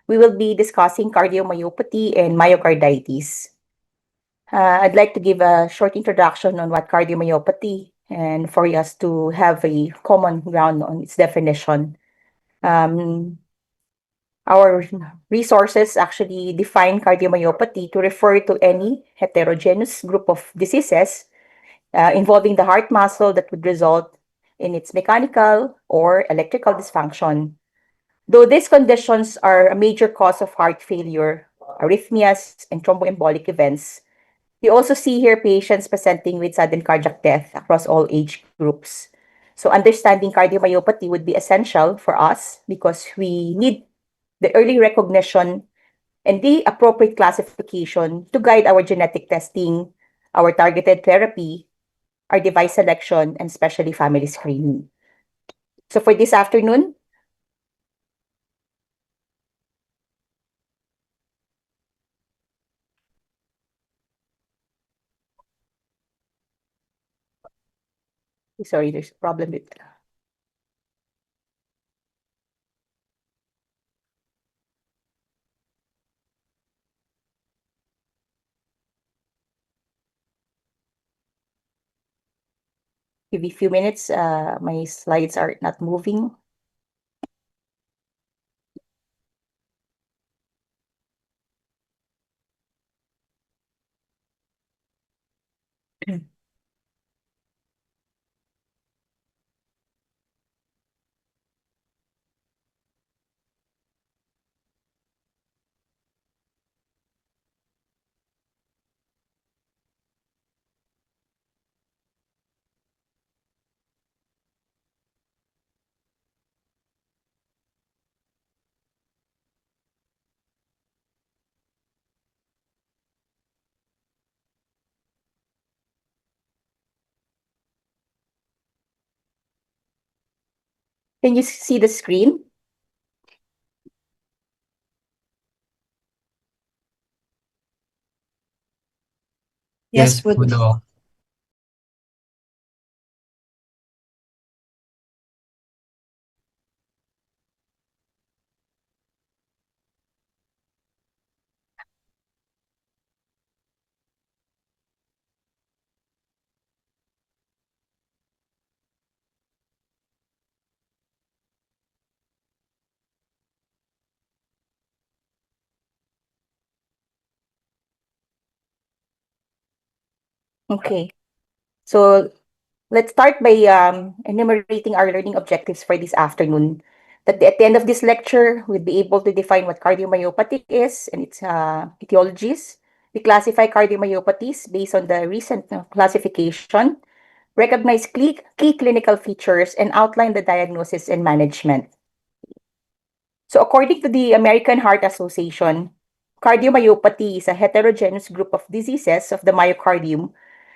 We will be discussing cardiomyopathy and myocarditis. I'd like to give a short introduction on what cardiomyopathy and for us to have a common ground on its definition. Um, our resources actually define cardiomyopathy to refer to any heterogeneous group of diseases involving the heart muscle that would result in its mechanical or electrical dysfunction. Though these conditions are a major cause of heart failure, arrhythmias, and thromboembolic events, we also see here patients presenting with sudden cardiac death across all age groups. So understanding cardiomyopathy would be essential for us because we need the early recognition and the appropriate classification to guide our genetic testing, our targeted therapy, our device selection, and especially family screening. So for this afternoon, sorry, there's a problem with. Give me a few minutes. My slides are not moving. Can you see the screen? Yes, Yes, would Pudo. Okay. So let's start by enumerating our learning objectives for this afternoon. That at the end of this lecture, we'll be able to define what cardiomyopathy is and its etiologies. We classify cardiomyopathies based on the recent classification, recognize key clinical features, and outline the diagnosis and management. So according to the American Heart Association, cardiomyopathy is a heterogeneous group of diseases of the myocardium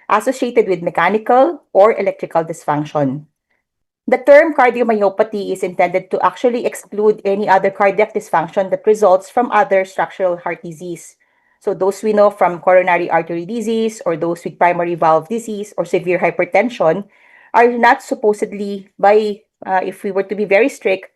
associated with mechanical or electrical dysfunction. The term cardiomyopathy is intended to actually exclude any other cardiac dysfunction that results from other structural heart disease. So those we know from coronary artery disease or those with primary valve disease or severe hypertension are not supposedly if we were to be very strict,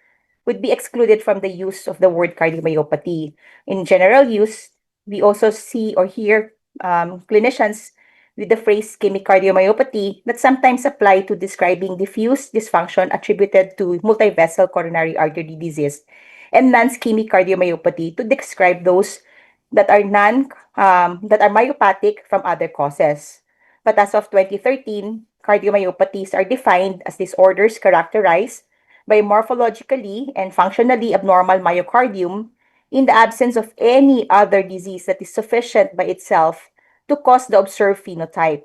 would be excluded from the use of the word cardiomyopathy. In general use, we also see or hear clinicians with the phrase ischemic cardiomyopathy that sometimes apply to describing diffuse dysfunction attributed to multivessel coronary artery disease, and non-ischemic cardiomyopathy to describe those that are that are myopathic from other causes. But as of 2013, cardiomyopathies are defined as disorders characterized by morphologically and functionally abnormal myocardium in the absence of any other disease that is sufficient by itself to cause the observed phenotype.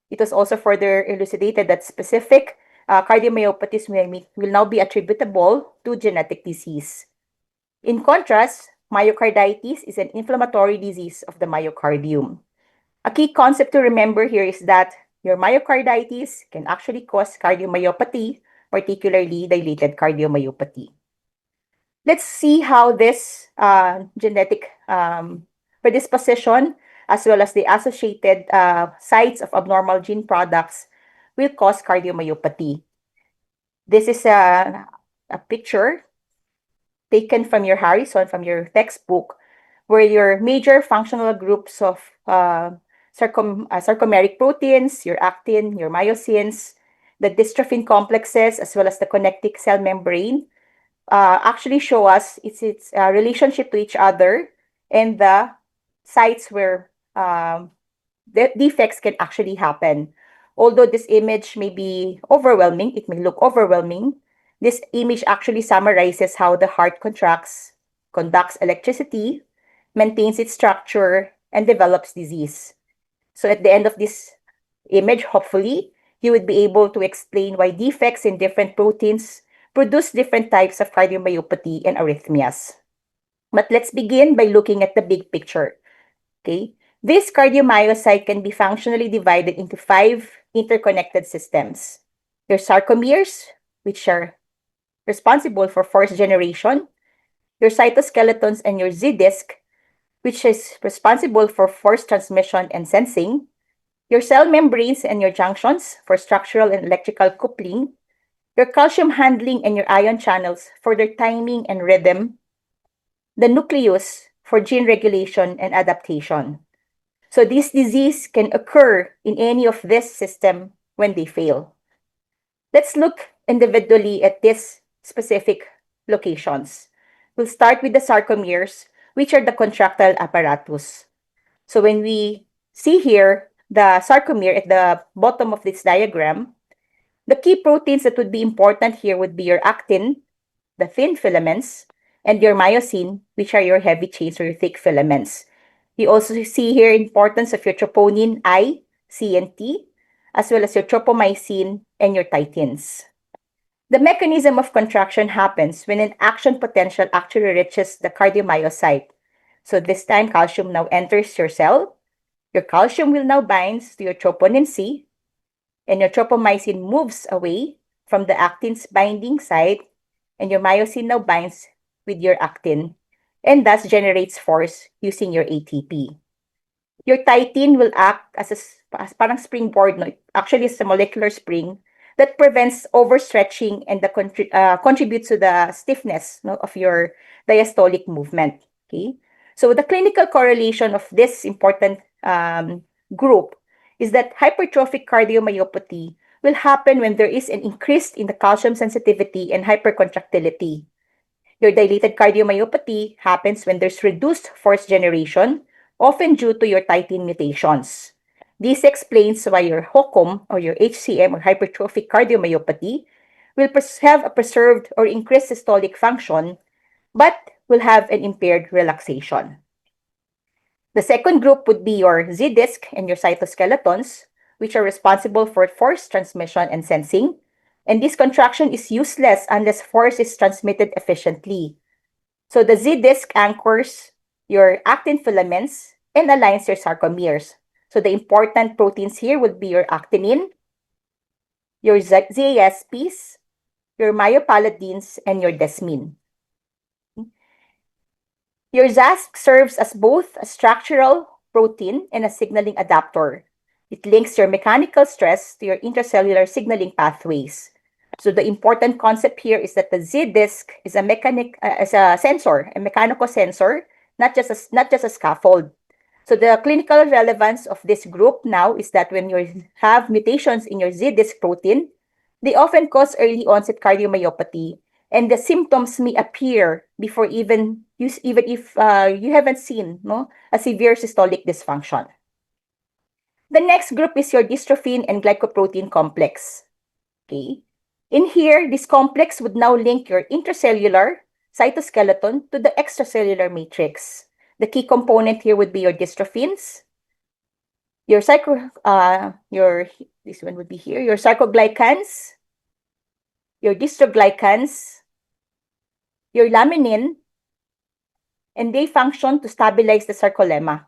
It was also further elucidated that specific cardiomyopathies will now be attributable to genetic disease. In contrast, myocarditis is an inflammatory disease of the myocardium. A key concept to remember here is that your myocarditis can actually cause cardiomyopathy, particularly dilated cardiomyopathy. Let's see how this genetic predisposition, as well as the associated sites of abnormal gene products, will cause cardiomyopathy. This is a picture taken from your Harrison, from your textbook, where your major functional groups of sarcomeric proteins, your actin, your myosins, the dystrophin complexes, as well as the connective cell membrane, actually show us its relationship to each other and the sites where the defects can actually happen. Although this image may be overwhelming, it may look overwhelming, this image actually summarizes how the heart contracts, conducts electricity, maintains its structure, and develops disease. So at the end of this image, hopefully, you would be able to explain why defects in different proteins produce different types of cardiomyopathy and arrhythmias. But let's begin by looking at the big picture. Okay? This cardiomyocyte can be functionally divided into 5 interconnected systems. Your sarcomeres, which are responsible for force generation, your cytoskeletons and your Z-disc, which is responsible for force transmission and sensing, your cell membranes and your junctions for structural and electrical coupling, your calcium handling and your ion channels for their timing and rhythm, the nucleus for gene regulation and adaptation. So this disease can occur in any of this system when they fail. Let's look individually at these specific locations. We'll start with the sarcomeres, which are the contractile apparatus. So when we see here the sarcomere at the bottom of this diagram, the key proteins that would be important here would be your actin, the thin filaments, and your myosin, which are your heavy chains or your thick filaments. You also see here importance of your troponin I, C, and T, as well as your tropomyosin and your titins. The mechanism of contraction happens when an action potential actually reaches the cardiomyocyte. So this time, calcium now enters your cell. Your calcium will now bind to your troponin C, and your tropomyosin moves away from the actin's binding site, and your myosin now binds with your actin, and thus generates force using your ATP. Your titin will act as as parang springboard, no? Actually, it's a molecular spring that prevents overstretching and contributes to the stiffness, no, of your diastolic movement. Okay, so the clinical correlation of this important group is that hypertrophic cardiomyopathy will happen when there is an increase in the calcium sensitivity and hypercontractility. Your dilated cardiomyopathy happens when there's reduced force generation, often due to your titin mutations. This explains why your HOCM or your HCM or hypertrophic cardiomyopathy will have a preserved or increased systolic function, but will have an impaired relaxation. The second group would be your Z-disc and your cytoskeletons, which are responsible for force transmission and sensing. And this contraction is useless unless force is transmitted efficiently. So the Z-disc anchors your actin filaments and aligns your sarcomeres. So the important proteins here would be your actinin, your ZASPs, your myopalladins, and your desmin. Your ZASP serves as both a structural protein and a signaling adapter. It links your mechanical stress to your intracellular signaling pathways. So the important concept here is that the Z-disc is a sensor, a mechanical sensor, not just a scaffold. So the clinical relevance of this group now is that when you have mutations in your Z-disc protein, they often cause early onset cardiomyopathy, and the symptoms may appear before even if you haven't seen a severe systolic dysfunction. The next group is your dystrophin and glycoprotein complex. Okay. In here, this complex would now link your intracellular cytoskeleton to the extracellular matrix. The key component here would be your dystrophins, your this one would be here, your sarcoglycans, your dystroglycans, your laminin, and they function to stabilize the sarcolemma.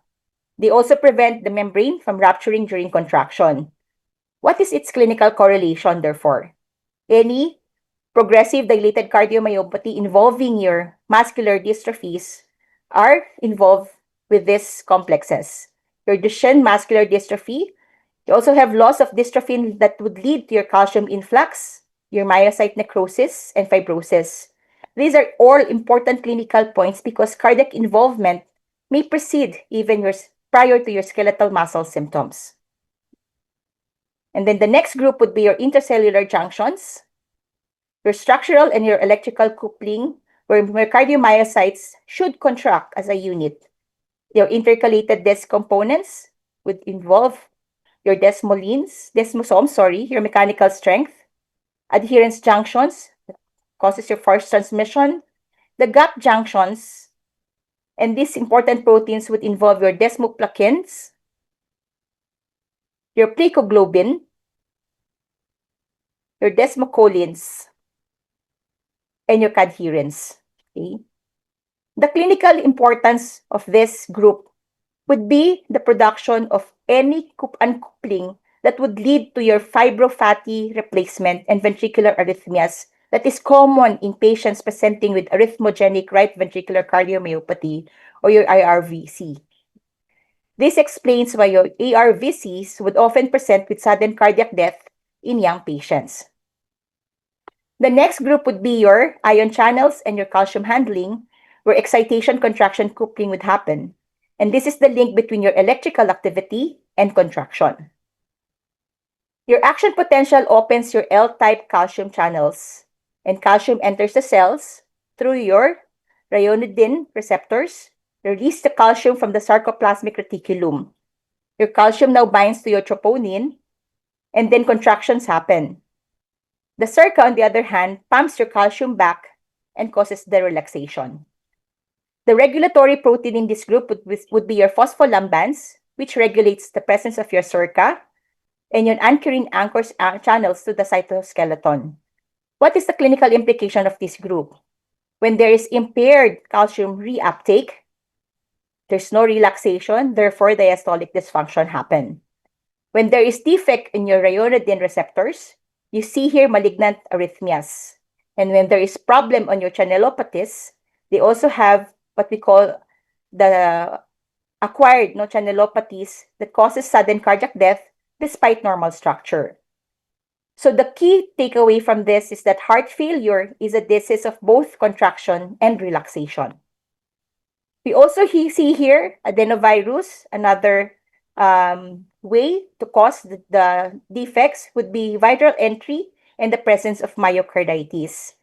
They also prevent the membrane from rupturing during contraction. What is its clinical correlation, therefore? Any progressive dilated cardiomyopathy involving your muscular dystrophies are involved with these complexes. Your Duchenne muscular dystrophy, you also have loss of dystrophin that would lead to your calcium influx, your myocyte necrosis, and fibrosis. These are all important clinical points because cardiac involvement may precede even prior to your skeletal muscle symptoms. And then the next group would be your intercellular junctions, your structural and your electrical coupling, where cardiomyocytes should contract as a unit. Your intercalated disc components would involve your desmosomes, your mechanical strength, adherence junctions, that causes your force transmission, the gap junctions, and these important proteins would involve your desmoplakins, your precoglobin, your desmocolins, and your cadherins. Okay? The clinical importance of this group would be the production of any uncoupling that would lead to your fibrofatty replacement and ventricular arrhythmias that is common in patients presenting with arrhythmogenic right ventricular cardiomyopathy or your IRVC. This explains why your ARVCs would often present with sudden cardiac death in young patients. The next group would be your ion channels and your calcium handling, where excitation contraction coupling would happen. And this is the link between your electrical activity and contraction. Your action potential opens your L-type calcium channels, and calcium enters the cells through your ryanodine receptors, release the calcium from the sarcoplasmic reticulum. Your calcium now binds to your troponin, and then contractions happen. The SERCA, on the other hand, pumps your calcium back and causes the relaxation. The regulatory protein in this group would be your phospholambans, which regulates the presence of your SERCA, and your ankyrin anchors channels to the cytoskeleton. What is the clinical implication of this group? When there is impaired calcium reuptake, there's no relaxation, therefore diastolic dysfunction happen. When there is defect in your ryanodine receptors, you see here malignant arrhythmias. And when there is problem on your channelopathies, they also have what we call the acquired channelopathies that causes sudden cardiac death despite normal structure. So the key takeaway from this is that heart failure is a disease of both contraction and relaxation. We also see here adenovirus, another way to cause the defects would be viral entry and the presence of myocarditis.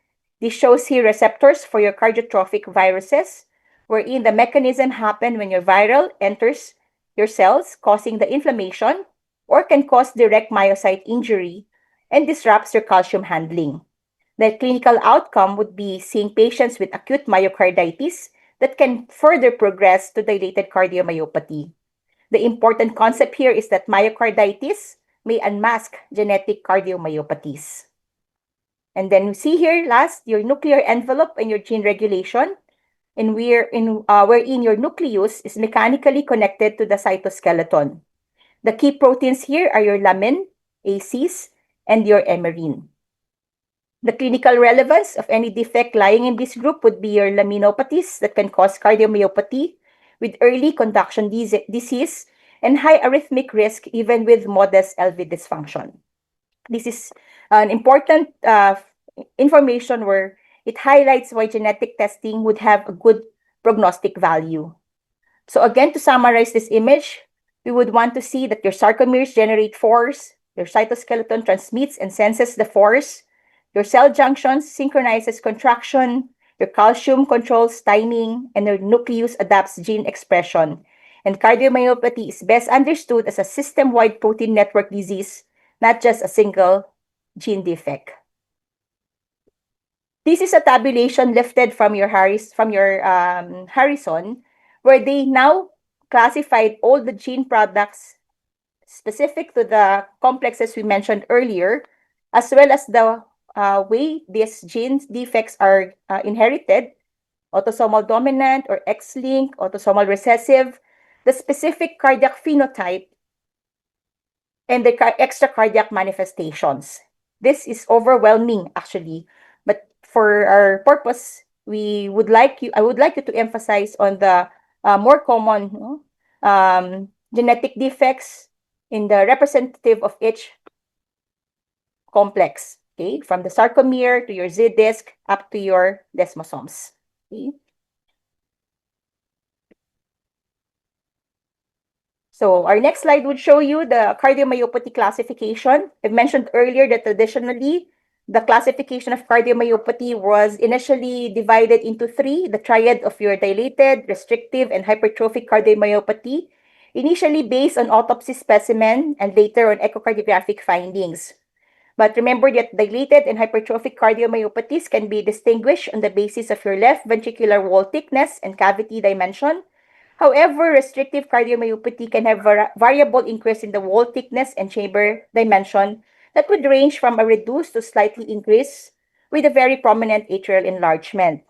This shows here receptors for your cardiotrophic viruses, wherein the mechanism happen when your viral enters your cells, causing the inflammation, or can cause direct myocyte injury and disrupts your calcium handling. The clinical outcome would be seeing patients with acute myocarditis that can further progress to dilated cardiomyopathy. The important concept here is that myocarditis may unmask genetic cardiomyopathies. And then we see here last your nuclear envelope and your gene regulation, and wherein your nucleus is mechanically connected to the cytoskeleton. The key proteins here are your lamin, ACEs, and your emerin. The clinical relevance of any defect lying in this group would be your laminopathies that can cause cardiomyopathy with early conduction disease and high arrhythmic risk even with modest LV dysfunction. This is an important information where it highlights why genetic testing would have a good prognostic value. So again, to summarize this image, we would want to see that your sarcomeres generate force, your cytoskeleton transmits and senses the force, your cell junctions synchronizes contraction, your calcium controls timing, and your nucleus adapts gene expression. And cardiomyopathy is best understood as a system-wide protein network disease, not just a single gene defect. This is a tabulation lifted from your Harrison, where they now classified all the gene products specific to the complexes we mentioned earlier, as well as the way these gene defects are inherited, autosomal dominant or X-linked, autosomal recessive, the specific cardiac phenotype, and the extracardiac manifestations. This is overwhelming, actually, but for our purpose, I would like you to emphasize on the more common genetic defects in the representative of each complex. okay, from the sarcomere to your Z-disc up to your desmosomes. Okay. So our next slide would show you the cardiomyopathy classification. I mentioned earlier that traditionally, the classification of cardiomyopathy was initially divided into three, the triad of your dilated, restrictive, and hypertrophic cardiomyopathy, initially based on autopsy specimen and later on echocardiographic findings. But remember that dilated and hypertrophic cardiomyopathies can be distinguished on the basis of your left ventricular wall thickness and cavity dimension. However, restrictive cardiomyopathy can have variable increase in the wall thickness and chamber dimension that would range from a reduced to slightly increase with a very prominent atrial enlargement.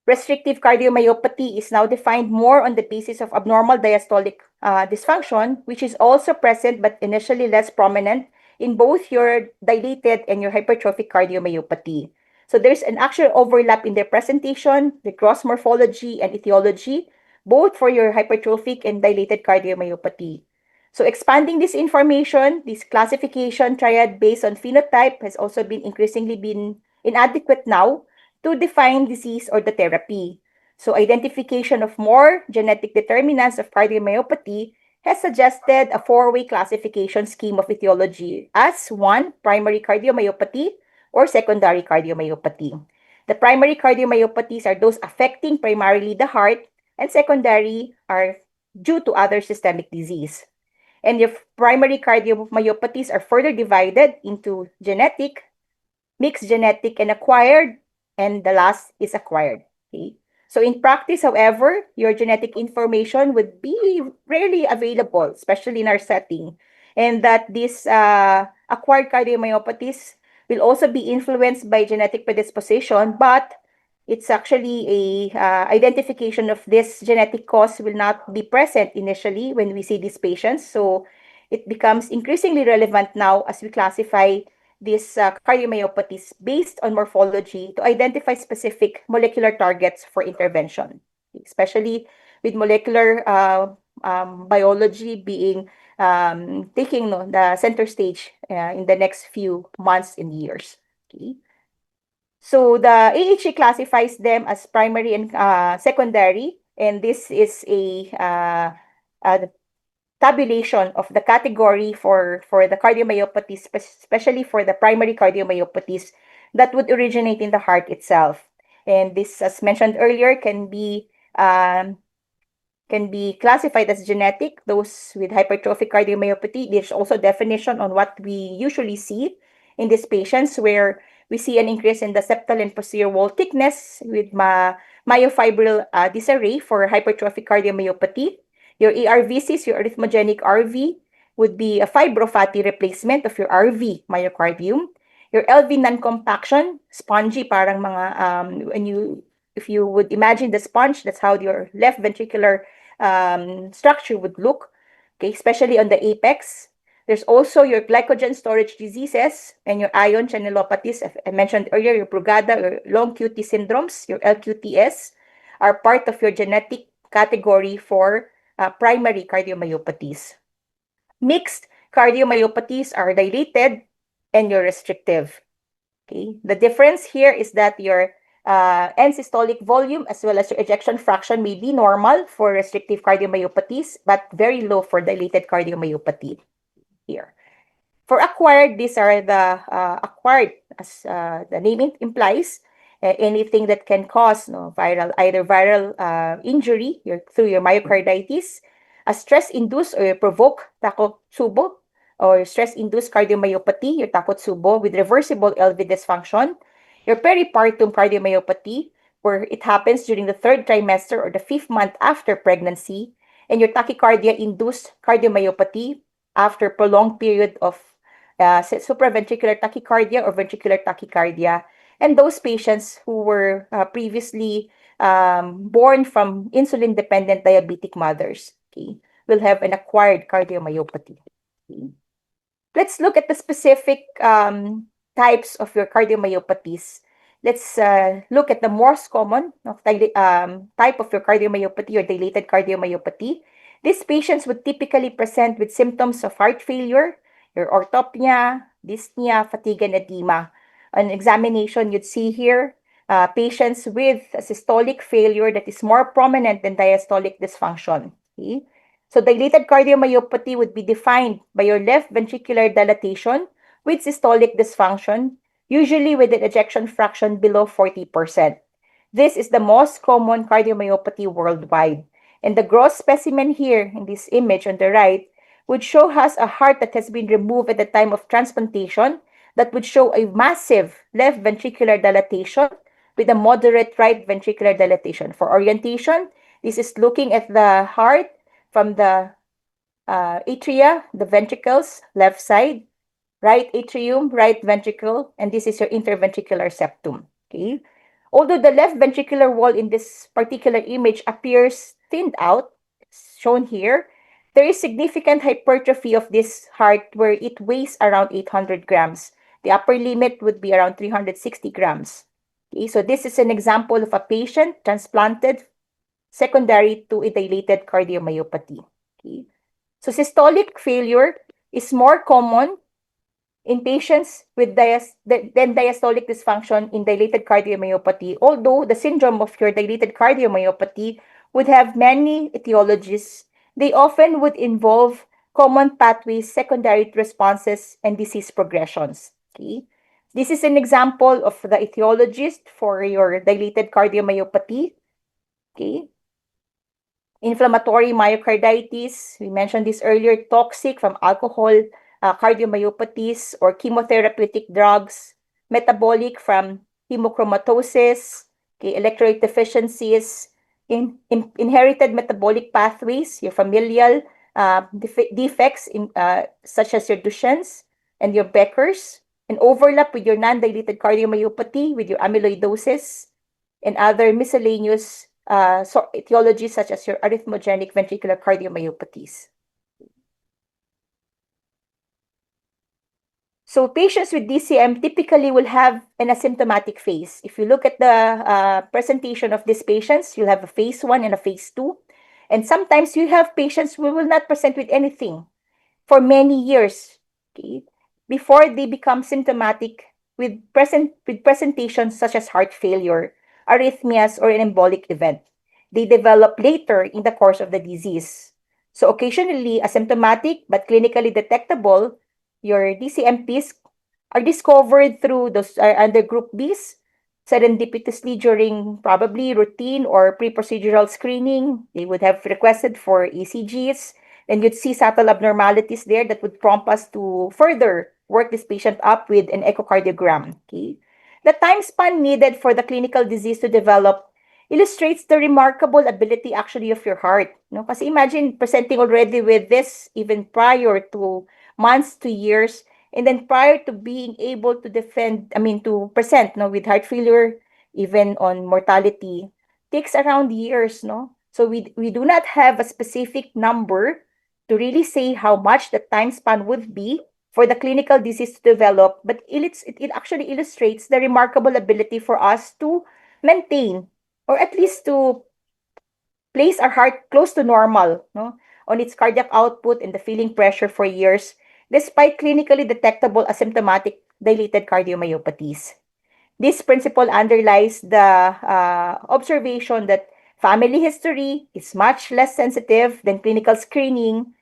Restrictive cardiomyopathy is now defined more on the basis of abnormal diastolic dysfunction, which is also present but initially less prominent in both your dilated and your hypertrophic cardiomyopathy. So there's an actual overlap in their presentation, the gross morphology and etiology, both for your hypertrophic and dilated cardiomyopathy. So expanding this information, this classification triad based on phenotype has also been increasingly been inadequate now to define disease or the therapy. So identification of more genetic determinants of cardiomyopathy has suggested a four-way classification scheme of etiology as one, primary cardiomyopathy or secondary cardiomyopathy. The primary cardiomyopathies are those affecting primarily the heart, and secondary are due to other systemic disease. And your primary cardiomyopathies are further divided into genetic, mixed genetic, and acquired, and the last is acquired. Okay. So in practice, however, your genetic information would be rarely available, especially in our setting, and that these acquired cardiomyopathies will also be influenced by genetic predisposition, but it's actually a identification of this genetic cause will not be present initially when we see these patients. So it becomes increasingly relevant now as we classify these cardiomyopathies based on morphology to identify specific molecular targets for intervention, especially with molecular biology being taking the center stage in the next few months and years. Okay. So the AHA classifies them as primary and secondary, and this is a tabulation of the category for the cardiomyopathies, especially for the primary cardiomyopathies that would originate in the heart itself. And this, as mentioned earlier, can be classified as genetic, those with hypertrophic cardiomyopathy. There's also definition on what we usually see in these patients where we see an increase in the septal and posterior wall thickness with myofibril disarray for hypertrophic cardiomyopathy. Your ARVCs, your arrhythmogenic RV, would be a fibrofatty replacement of your RV myocardium. Your LV non-compaction, spongy, parang mga, if you would imagine the sponge, that's how your left ventricular structure would look, okay, especially on the apex. There's also your glycogen storage diseases and your ion channelopathies. I mentioned earlier, your Brugada or long QT syndromes, your LQTS, are part of your genetic category for primary cardiomyopathies. Mixed cardiomyopathies are dilated and your restrictive. Okay, the difference here is that your end systolic volume as well as your ejection fraction may be normal for restrictive cardiomyopathies, but very low for dilated cardiomyopathy here. For acquired, these are the acquired, as the name implies, anything that can cause either viral injury through your myocarditis, a stress-induced or provoke Takotsubo, or stress-induced cardiomyopathy, your Takotsubo, with reversible LV dysfunction, your peripartum cardiomyopathy, where it happens during the third trimester or the fifth month after pregnancy, and your tachycardia-induced cardiomyopathy after prolonged period of supraventricular tachycardia or ventricular tachycardia, and those patients who were previously born from insulin-dependent diabetic mothers, okay, will have an acquired cardiomyopathy. Okay. Let's look at the specific types of your cardiomyopathies. Let's look at the most common type of your cardiomyopathy or dilated cardiomyopathy. These patients would typically present with symptoms of heart failure, your orthopnea, dyspnea, fatigue, and edema. an examination, you'd see here patients with a systolic failure that is more prominent than diastolic dysfunction. Okay? So dilated cardiomyopathy would be defined by your left ventricular dilatation with systolic dysfunction, usually with an ejection fraction below 40%. This is the most common cardiomyopathy worldwide. And the gross specimen here in this image on the right would show us a heart that has been removed at the time of transplantation that would show a massive left ventricular dilatation with a moderate right ventricular dilatation. For orientation, this is looking at the heart from the atria, the ventricles, left side, right atrium, right ventricle, and this is your interventricular septum. Okay. Although the left ventricular wall in this particular image appears thinned out, shown here, there is significant hypertrophy of this heart where it weighs around 800 grams. The upper limit would be around 360 grams. Okay, so this is an example of a patient transplanted secondary to a dilated cardiomyopathy. Okay. So systolic failure is more common in patients with than diastolic dysfunction in dilated cardiomyopathy, although the syndrome of your dilated cardiomyopathy would have many etiologies, they often would involve common pathways secondary to responses and disease progressions. Okay? This is an example of the etiologist for your dilated cardiomyopathy. Okay? Inflammatory myocarditis, we mentioned this earlier, toxic from alcohol, cardiomyopathies or chemotherapeutic drugs, metabolic from hemochromatosis, okay, electrolyte deficiencies, inherited metabolic pathways, your familial defects such as your Duchenne's and your Becker's, and overlap with your non-dilated cardiomyopathy with your amyloidosis and other miscellaneous etiologies such as your arrhythmogenic ventricular cardiomyopathies. So patients with DCM typically will have an asymptomatic phase. If you look at the presentation of these patients, you'll have a phase 1 and a phase 2. And sometimes you have patients who will not present with anything for many years, okay, before they become symptomatic with presentations such as heart failure, arrhythmias, or an embolic event. They develop later in the course of the disease. So occasionally asymptomatic but clinically detectable, your DCMPs are discovered through those under group Bs serendipitously during probably routine or pre-procedural screening. They would have requested for ECGs, and you'd see subtle abnormalities there that would prompt us to further work this patient up with an echocardiogram. Okay? The time span needed for the clinical disease to develop illustrates the remarkable ability actually of your heart. No? Kasi imagine presenting already with this even prior to months to years, and then prior to being able to to present with heart failure, even on mortality, takes around years, no? So we do not have a specific number to really say how much the time span would be for the clinical disease to develop, but it actually illustrates the remarkable ability for us to maintain or at least to place our heart close to normal, no, on its cardiac output and the feeling pressure for years, despite clinically detectable asymptomatic dilated cardiomyopathies. This principle underlies the observation that family history is much less sensitive than clinical screening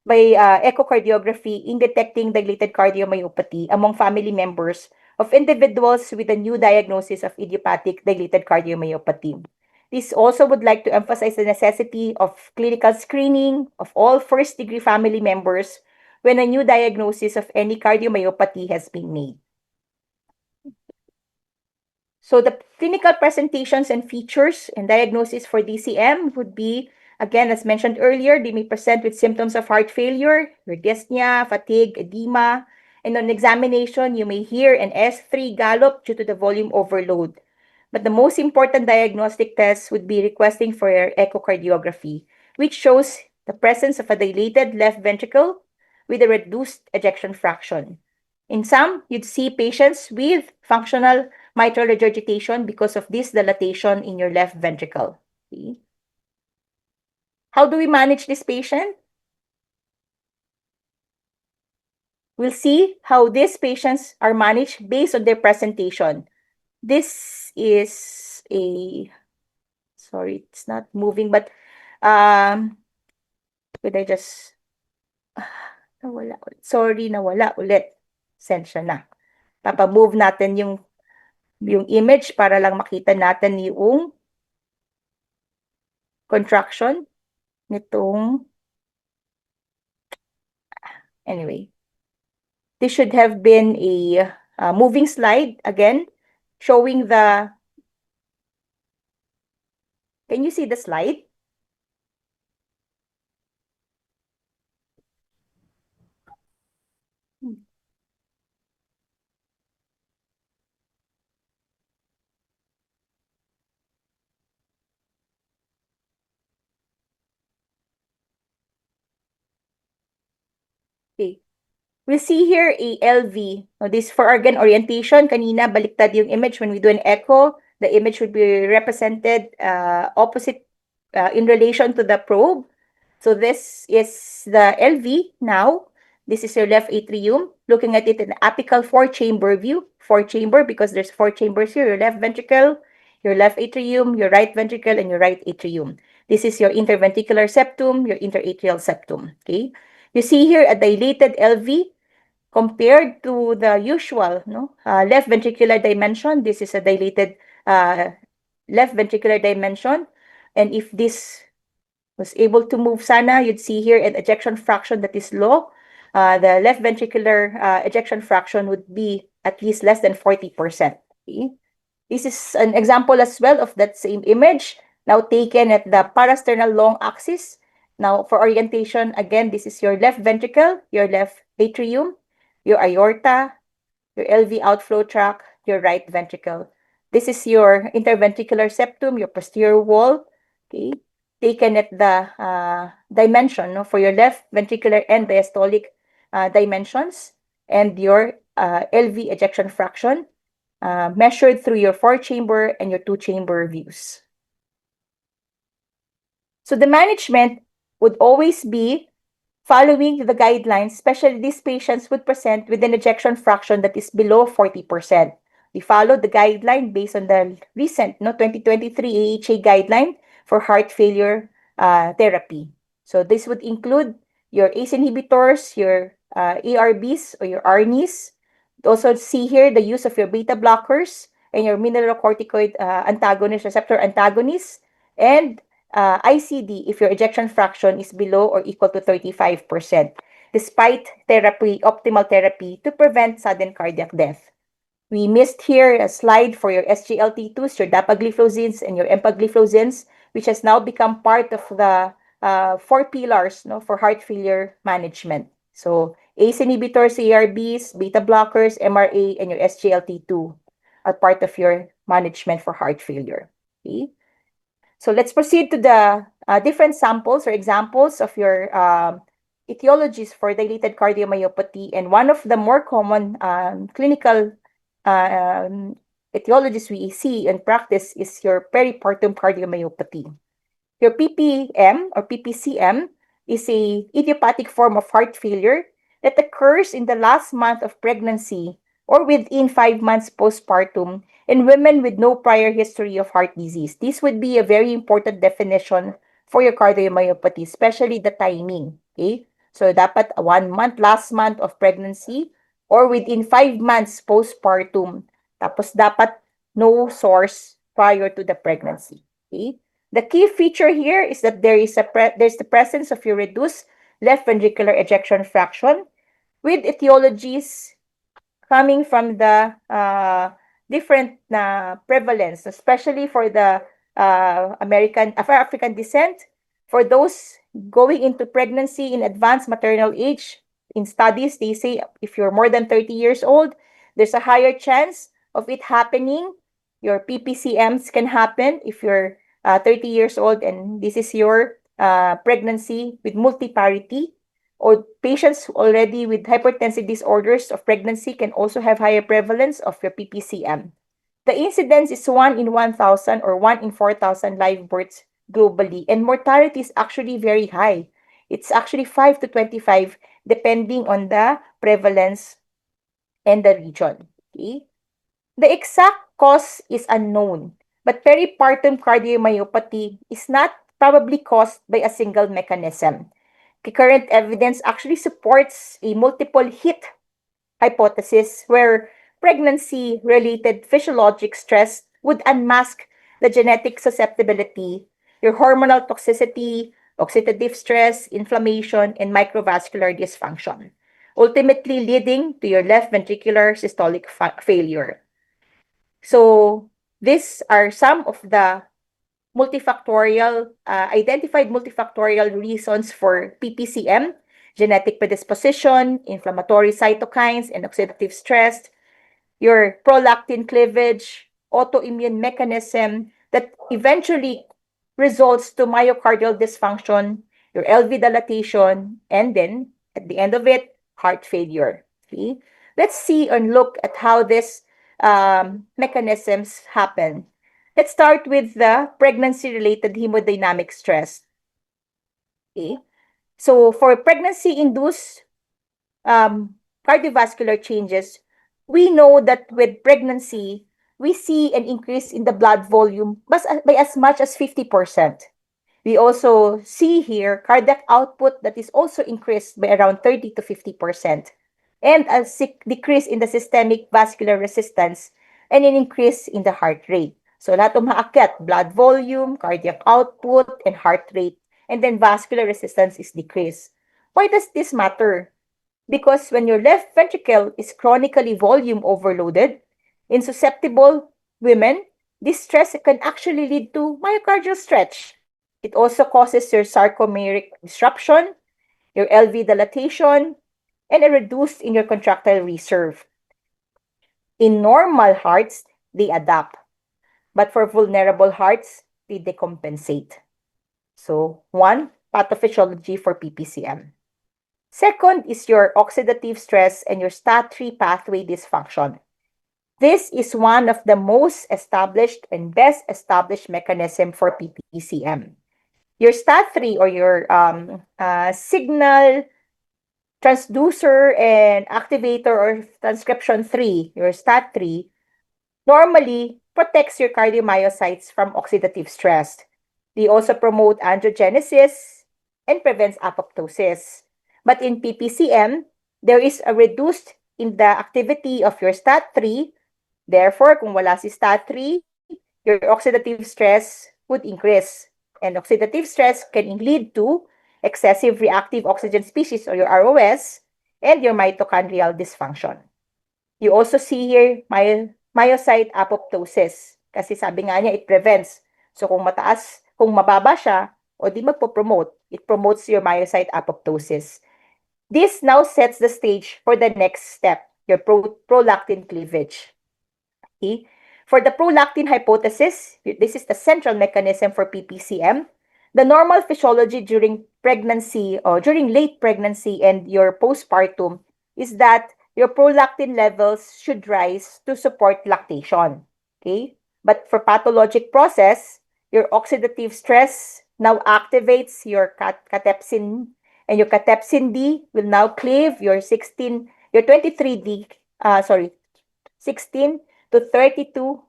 by echocardiography in detecting dilated cardiomyopathy among family members of individuals with a new diagnosis of idiopathic dilated cardiomyopathy. This also would like to emphasize the necessity of clinical screening of all first-degree family members when a new diagnosis of any cardiomyopathy has been made. So the clinical presentations and features and diagnosis for DCM would be, again, as mentioned earlier, they may present with symptoms of heart failure, dyspnea, fatigue, edema, and on examination, you may hear an S3 gallop due to the volume overload. But the most important diagnostic test would be requesting for your echocardiography, which shows the presence of a dilated left ventricle with a reduced ejection fraction. In some, you'd see patients with functional mitral regurgitation because of this dilatation in your left ventricle. Okay. How do we manage this patient? We'll see how these patients are managed based on their presentation. This is a, sorry, it's not moving, but could I just, nawala ulit. Sorry, nawala ulit. Sensya na. Papa-move natin yung image para lang makita natin yung contraction nitong, anyway. This should have been a moving slide again, showing the, can you see the slide? Okay. We see here a LV. Now, this for organ orientation. Kanina, baliktad yung image when we do an echo. The image would be represented opposite in relation to the probe. So this is the LV now. This is your left atrium. Looking at it in apical four-chamber view. Four-chamber because there's four chambers here. Your left ventricle, your left atrium, your right ventricle, and your right atrium. This is your interventricular septum, your interatrial septum. Okay. You see here a dilated LV compared to the usual left ventricular dimension. This is a dilated left ventricular dimension. And if this was able to move sana, you'd see here an ejection fraction that is low. The left ventricular ejection fraction would be at least less than 40%. Okay? This is an example as well of that same image, now taken at the parasternal long axis. Now, for orientation, again, this is your left ventricle, your left atrium, your aorta, your LV outflow tract, your right ventricle. This is your interventricular septum, your posterior wall, okay, taken at the dimension for your left ventricular and diastolic dimensions, and your LV ejection fraction measured through your four-chamber and your two-chamber views. So the management would always be following the guidelines, especially these patients would present with an ejection fraction that is below 40%. We followed the guideline based on the recent 2023 AHA guideline for heart failure therapy. So this would include your ACE inhibitors, your ARBs or your ARNIs. Also see here the use of your beta blockers and your mineralocorticoid antagonist, receptor antagonists, and ICD if your ejection fraction is below or equal to 35%, despite therapy, optimal therapy to prevent sudden cardiac death. We missed here a slide for your SGLT2s, your dapagliflozins, and your empagliflozins, which has now become part of the 4 pillars for heart failure management. So ACE inhibitors, ARBs, beta blockers, MRA, and your SGLT2 are part of your management for heart failure. Okay? So let's proceed to the different samples or examples of your etiologies for dilated cardiomyopathy. And one of the more common clinical etiologies we see in practice is your peripartum cardiomyopathy. Your PPM or PPCM is a idiopathic form of heart failure that occurs in the last month of pregnancy or within 5 months postpartum in women with no prior history of heart disease. This would be a very important definition for your cardiomyopathy, especially the timing. Okay? So dapat 1 month, last month of pregnancy or within 5 months postpartum. Tapos dapat no source prior to the pregnancy. Okay? The key feature here is that there's the presence of your reduced left ventricular ejection fraction with etiologies coming from the different prevalence, especially for the African descent, for those going into pregnancy in advanced maternal age. In studies, they say if you're more than 30 years old, there's a higher chance of it happening. Your PPCMs can happen if you're 30 years old and this is your pregnancy with multiparity, or patients already with hypertensive disorders of pregnancy can also have higher prevalence of your PPCM. The incidence is 1 in 1,000 or 1 in 4,000 live births globally, and mortality is actually very high. It's actually 5 to 25 depending on the prevalence and the region. Okay? The exact cause is unknown, but peripartum cardiomyopathy is not probably caused by a single mechanism. The current evidence actually supports a multiple hit hypothesis where pregnancy-related physiologic stress would unmask the genetic susceptibility, your hormonal toxicity, oxidative stress, inflammation, and microvascular dysfunction, ultimately leading to your left ventricular systolic failure. So these are some of the identified multifactorial reasons for PPCM: genetic predisposition, inflammatory cytokines, and oxidative stress, your prolactin cleavage, autoimmune mechanism that eventually results to myocardial dysfunction, your LV dilatation, and then at the end of it, heart failure. Okay? Let's see and look at how these mechanisms happen. Let's start with the pregnancy-related hemodynamic stress. Okay? So for pregnancy-induced cardiovascular changes, we know that with pregnancy, we see an increase in the blood volume by as much as 50%. We also see here cardiac output that is also increased by around 30 to 50%, and a decrease in the systemic vascular resistance and an increase in the heart rate. So lahat umaakyat, blood volume, cardiac output, and heart rate, and then vascular resistance is decreased. Why does this matter? Because when your left ventricle is chronically volume overloaded, in susceptible women, this stress can actually lead to myocardial stretch. It also causes your sarcomeric disruption, your LV dilatation, and a reduced in your contractile reserve. In normal hearts, they adapt. But for vulnerable hearts, they decompensate. So, one, pathophysiology for PPCM. Second is your oxidative stress and your STAT3 pathway dysfunction. This is one of the most established and best established mechanism for PPCM. Your STAT3 or your signal transducer and activator or transcription 3, your STAT3, normally protects your cardiomyocytes from oxidative stress. They also promote angiogenesis and prevents apoptosis. But in PPCM, there is a reduced in the activity of your STAT3. Therefore, kung wala si STAT3, your oxidative stress would increase. And oxidative stress can lead to excessive reactive oxygen species or your ROS and your mitochondrial dysfunction. You also see here myocyte apoptosis kasi sabi nga niya it prevents. So kung mababa siya, o di magpo-promote, it promotes your myocyte apoptosis. This now sets the stage for the next step, your prolactin cleavage. Okay? For the prolactin hypothesis, this is the central mechanism for PPCM. The normal physiology during pregnancy or during late pregnancy and your postpartum is that your prolactin levels should rise to support lactation. Okay? But for pathologic process, your oxidative stress now activates your catepsin, and your catepsin D will now cleave your 23D, 16 to 32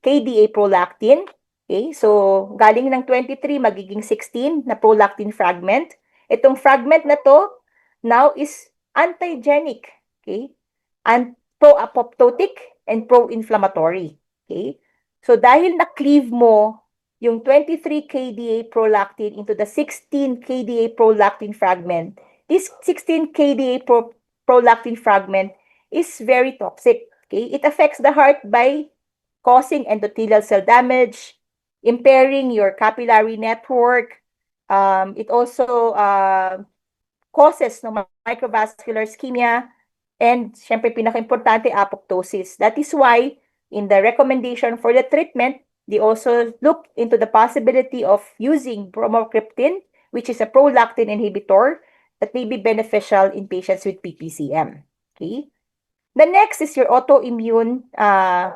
kDa prolactin. Okay, so galing ng 23 magiging 16 na prolactin fragment. Itong fragment na to now is antigenic, okay? And pro-apoptotic and pro-inflammatory, okay? So dahil na-cleave mo yung 23 kDa prolactin into the 16 kDa prolactin fragment, this 16 kDa prolactin fragment is very toxic, okay? It affects the heart by causing endothelial cell damage, impairing your capillary network. It also causes ng microvascular ischemia, and syempre pinaka-importante, apoptosis. That is why in the recommendation for the treatment, they also look into the possibility of using bromocriptine, which is a prolactin inhibitor that may be beneficial in patients with PPCM. Okay? The next is your autoimmune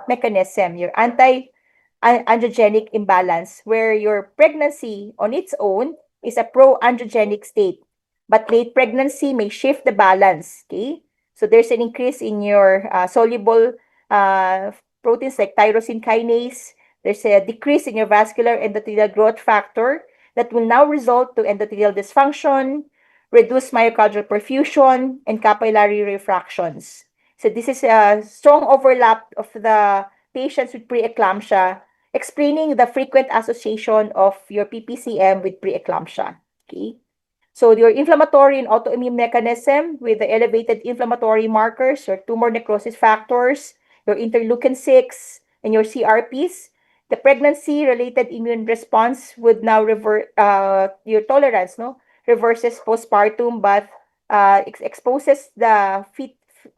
mechanism, your anti-angiogenic imbalance, where your pregnancy on its own is a pro-angiogenic state. but late pregnancy may shift the balance, okay? So there's an increase in your soluble proteins like tyrosine kinase. There's a decrease in your vascular endothelial growth factor that will now result to endothelial dysfunction, reduced myocardial perfusion, and capillary refractions. So this is a strong overlap of the patients with preeclampsia, explaining the frequent association of your PPCM with preeclampsia. Okay. So your inflammatory and autoimmune mechanism with the elevated inflammatory markers, your tumor necrosis factors, your interleukin 6, and your CRPs, the pregnancy-related immune response would now revert your tolerance, no, reverses postpartum, but exposes the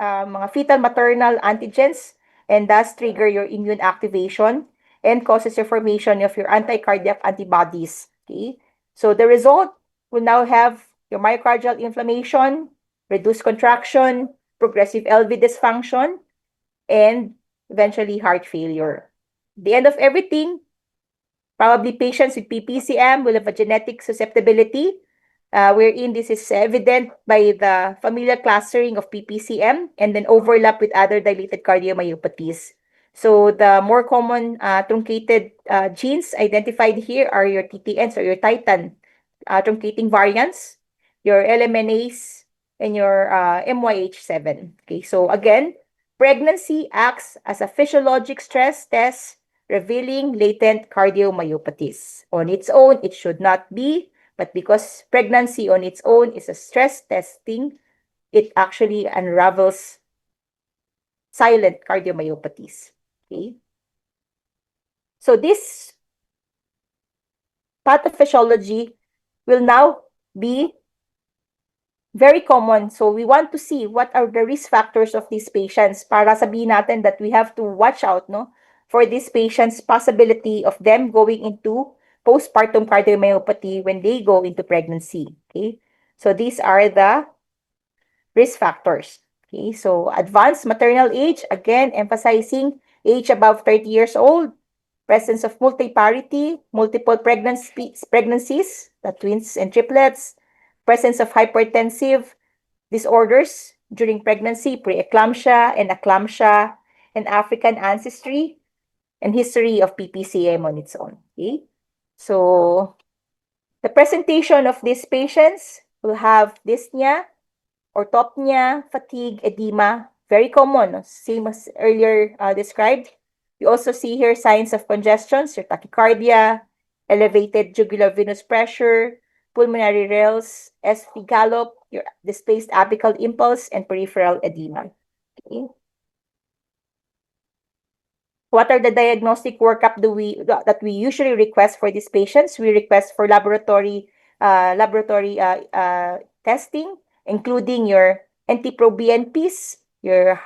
mga fetal maternal antigens and thus trigger your immune activation and causes the formation of your anti-cardiac antibodies. Okay, so the result will now have your myocardial inflammation, reduced contraction, progressive LV dysfunction, and eventually heart failure. The end of everything, probably patients with PPCM will have a genetic susceptibility, wherein this is evident by the familial clustering of PPCM and then overlap with other dilated cardiomyopathies. So the more common truncated genes identified here are your TTNs or your Titan truncating variants, your LMNase, and your MYH7. Okay, so again, pregnancy acts as a physiologic stress test revealing latent cardiomyopathies. On its own, it should not be, but because pregnancy on its own is a stress testing, it actually unravels silent cardiomyopathies. Okay? So this pathophysiology will now be very common. So we want to see what are the risk factors of these patients para sabihin natin that we have to watch out, no, for these patients' possibility of them going into postpartum cardiomyopathy when they go into pregnancy. Okay, so these are the risk factors. Okay, so advanced maternal age, again emphasizing age above 30 years old, presence of multiparity, multiple pregnancies, the twins and triplets, presence of hypertensive disorders during pregnancy, preeclampsia and eclampsia, and African ancestry, and history of PPCM on its own. Okay? So the presentation of these patients will have dyspnea, orthopnea, fatigue, edema, very common, same as earlier described. You also see here signs of congestions, your tachycardia, elevated jugular venous pressure, pulmonary rales, ST gallop, your displaced apical impulse, and peripheral edema. Okay. What are the diagnostic workup that we usually request for these patients? We request for laboratory testing, including your NT-proBNPs, your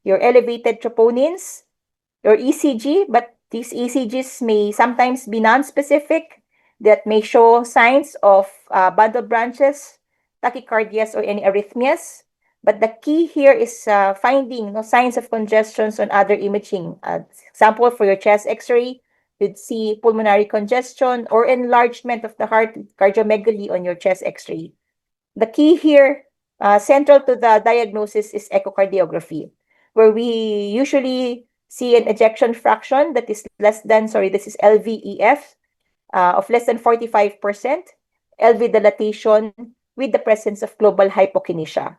elevated troponins, your ECG, but these ECGs may sometimes be non-specific that may show signs of bundle branches, tachycardias, or any arrhythmias. But the key here is finding no signs of congestions on other imaging. Example, for your chest X-ray, you'd see pulmonary congestion or enlargement of the heart, cardiomegaly on your chest X-ray. The key here, central to the diagnosis, is echocardiography, where we usually see an ejection fraction that is less than, this is LVEF, of less than 45%, LV dilatation with the presence of global hypokinesia.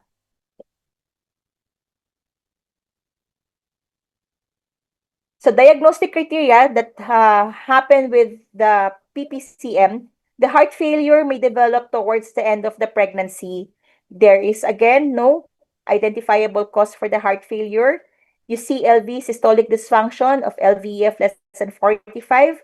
So diagnostic criteria that happen with the PPCM, the heart failure may develop towards the end of the pregnancy. There is, again, no identifiable cause for the heart failure. You see LV systolic dysfunction of LVEF less than 45.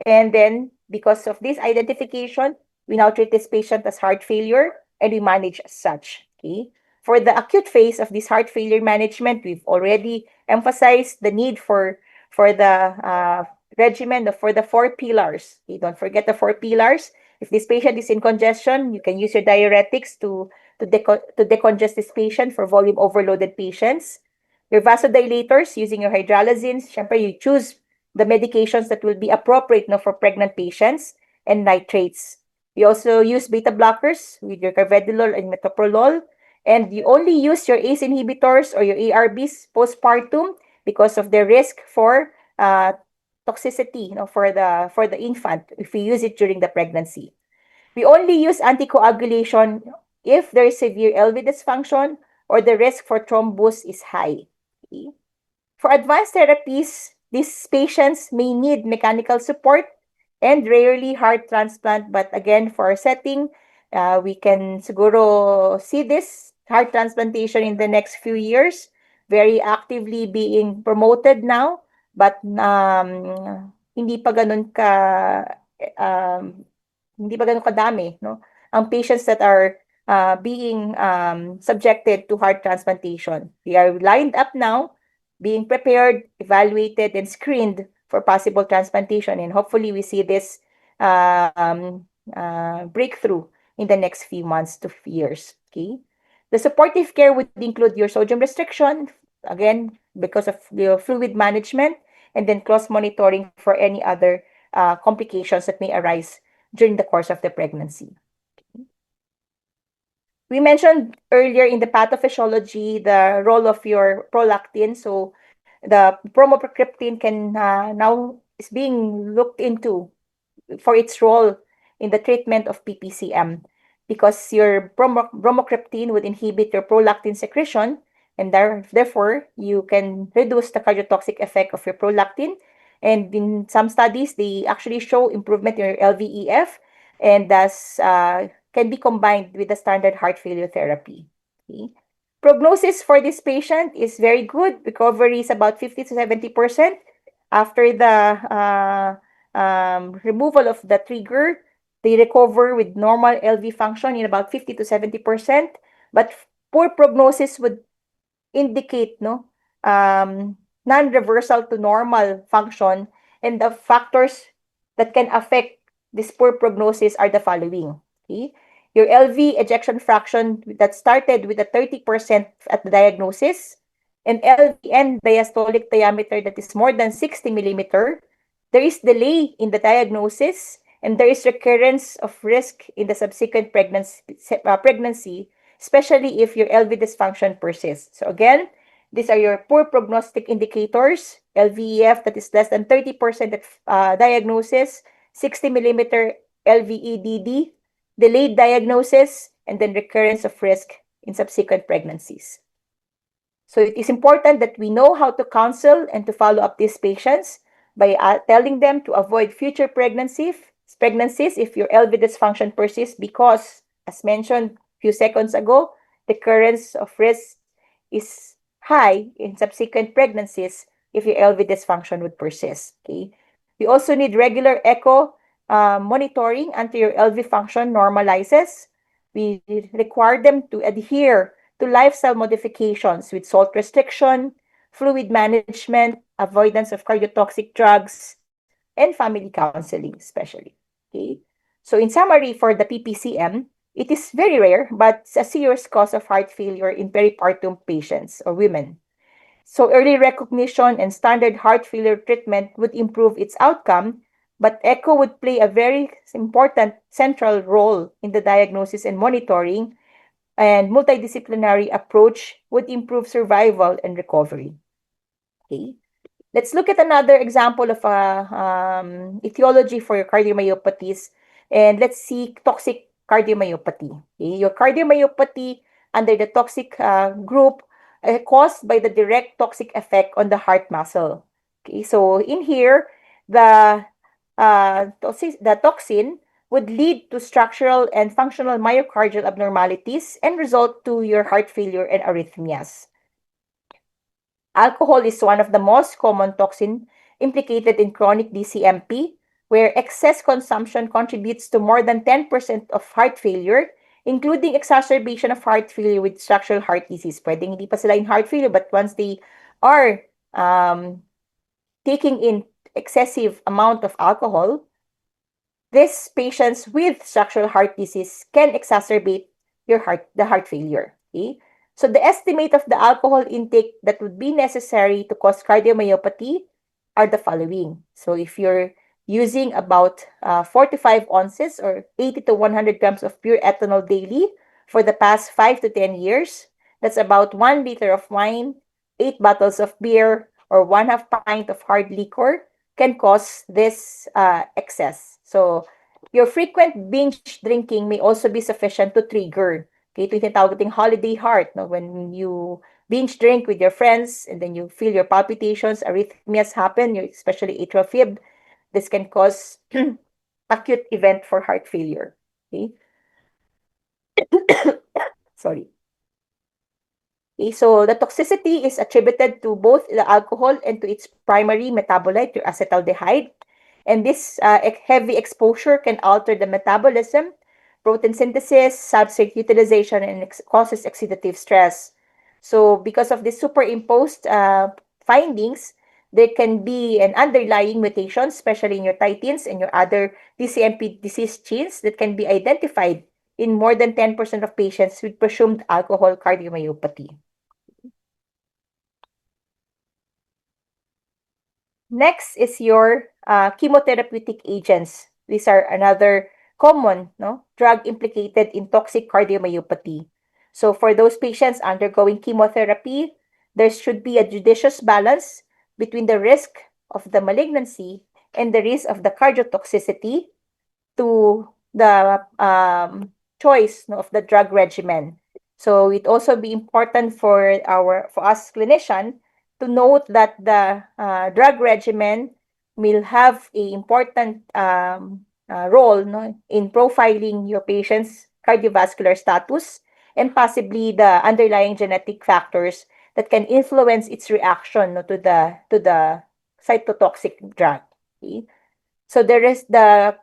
And then, because of this identification, we now treat this patient as heart failure and we manage as such. Okay. For the acute phase of this heart failure management, we've already emphasized the need for the regimen for the 4 pillars. Okay, don't forget the 4 pillars. If this patient is in congestion, you can use your diuretics to decongest this patient for volume overloaded patients. Your vasodilators using your hydralazines. Syempre, you choose the medications that will be appropriate for pregnant patients, and nitrates. We also use beta blockers with your carvedilol and metoprolol. And you only use your ACE inhibitors or your ARBs postpartum because of the risk for toxicity, for the infant if we use it during the pregnancy. We only use anticoagulation if there is severe LV dysfunction or the risk for thrombus is high. Okay? For advanced therapies, these patients may need mechanical support and rarely heart transplant. But again, for our setting, we can siguro see this heart transplantation in the next few years, very actively being promoted now. But hindi pa ganun um, hindi pa ganun kadami, no? Ang patients that are being subjected to heart transplantation. They are lined up now, being prepared, evaluated, and screened for possible transplantation. And hopefully, we see this breakthrough in the next few months to years. Okay. The supportive care would include your sodium restriction, again, because of the fluid management, and then close monitoring for any other complications that may arise during the course of the pregnancy. We mentioned earlier in the pathophysiology the role of your prolactin. So the bromocriptine can now is being looked into for its role in the treatment of PPCM because your bromocriptine would inhibit your prolactin secretion, and therefore you can reduce the cardiotoxic effect of your prolactin. And in some studies, they actually show improvement in your LVEF, and thus can be combined with the standard heart failure therapy. Okay. Prognosis for this patient is very good. Recovery is about 50 to 70% after the removal of the trigger. They recover with normal LV function in about 50 to 70%, but poor prognosis would indicate non-reversal to normal function, and the factors that can affect this poor prognosis are the following. Okay? Your LV ejection fraction that started with a 30% at the diagnosis, and LV diastolic diameter that is more than 60 millimeter, there is delay in the diagnosis, and there is recurrence of risk in the subsequent pregnancy, especially if your LV dysfunction persists. So again, these are your poor prognostic indicators: LVEF that is less than 30% at diagnosis, 60 millimeter LVEDD, delayed diagnosis, and then recurrence of risk in subsequent pregnancies. So it is important that we know how to counsel and to follow up these patients by telling them to avoid future pregnancies if your LV dysfunction persists because, as mentioned a few seconds ago, the recurrence of risk is high in subsequent pregnancies if your LV dysfunction would persist. Okay. We also need regular echo monitoring until your LV function normalizes. We require them to adhere to lifestyle modifications with salt restriction, fluid management, avoidance of cardiotoxic drugs, and family counseling, especially. Okay. So in summary, for the PPCM, it is very rare, but it's a serious cause of heart failure in peripartum patients or women. So early recognition and standard heart failure treatment would improve its outcome, but echo would play a very important central role in the diagnosis and monitoring, and multidisciplinary approach would improve survival and recovery. Okay. Let's look at another example of etiology for your cardiomyopathies, and let's see toxic cardiomyopathy. Okay? Your cardiomyopathy under the toxic group caused by the direct toxic effect on the heart muscle. Okay, so in here, the toxin would lead to structural and functional myocardial abnormalities and result to your heart failure and arrhythmias. Alcohol is one of the most common toxin implicated in chronic DCMP, where excess consumption contributes to more than 10% of heart failure, including exacerbation of heart failure with structural heart disease. Pwedeng hindi pa sila in heart failure, but once they are taking in excessive amount of alcohol, these patients with structural heart disease can exacerbate the heart failure. Okay? So the estimate of the alcohol intake that would be necessary to cause cardiomyopathy are the following. So if your using about 45 ounces or 80 to 100 grams of pure ethanol daily for the past 5 to 10 years. That's about 1 liter of wine, 8 bottles of beer, or 1/2 pint of hard liquor can cause this excess. So, your frequent binge drinking may also be sufficient to trigger. Okay, ito yung tinatawag nating holiday heart, no? When you binge drink with your friends and then you feel your palpitations, arrhythmias happen, especially atrial fib. This can cause acute event for heart failure. Okay? Sorry. Okay, so the toxicity is attributed to both the alcohol and to its primary metabolite, your acetaldehyde. And this heavy exposure can alter the metabolism, protein synthesis, substrate utilization, and causes oxidative stress. So because of the superimposed findings, there can be an underlying mutation, especially in your titines and your other DCMP disease genes that can be identified in more than 10% of patients with presumed alcohol cardiomyopathy. Next is your chemotherapeutic agents. These are another common drug implicated in toxic cardiomyopathy. So for those patients undergoing chemotherapy, there should be a judicious balance between the risk of the malignancy and the risk of the cardiotoxicity to the choice of the drug regimen. So it also be important for us clinician to note that the drug regimen will have a important role in profiling your patient's cardiovascular status and possibly the underlying genetic factors that can influence its reaction to the cytotoxic drug. Okay? So there is the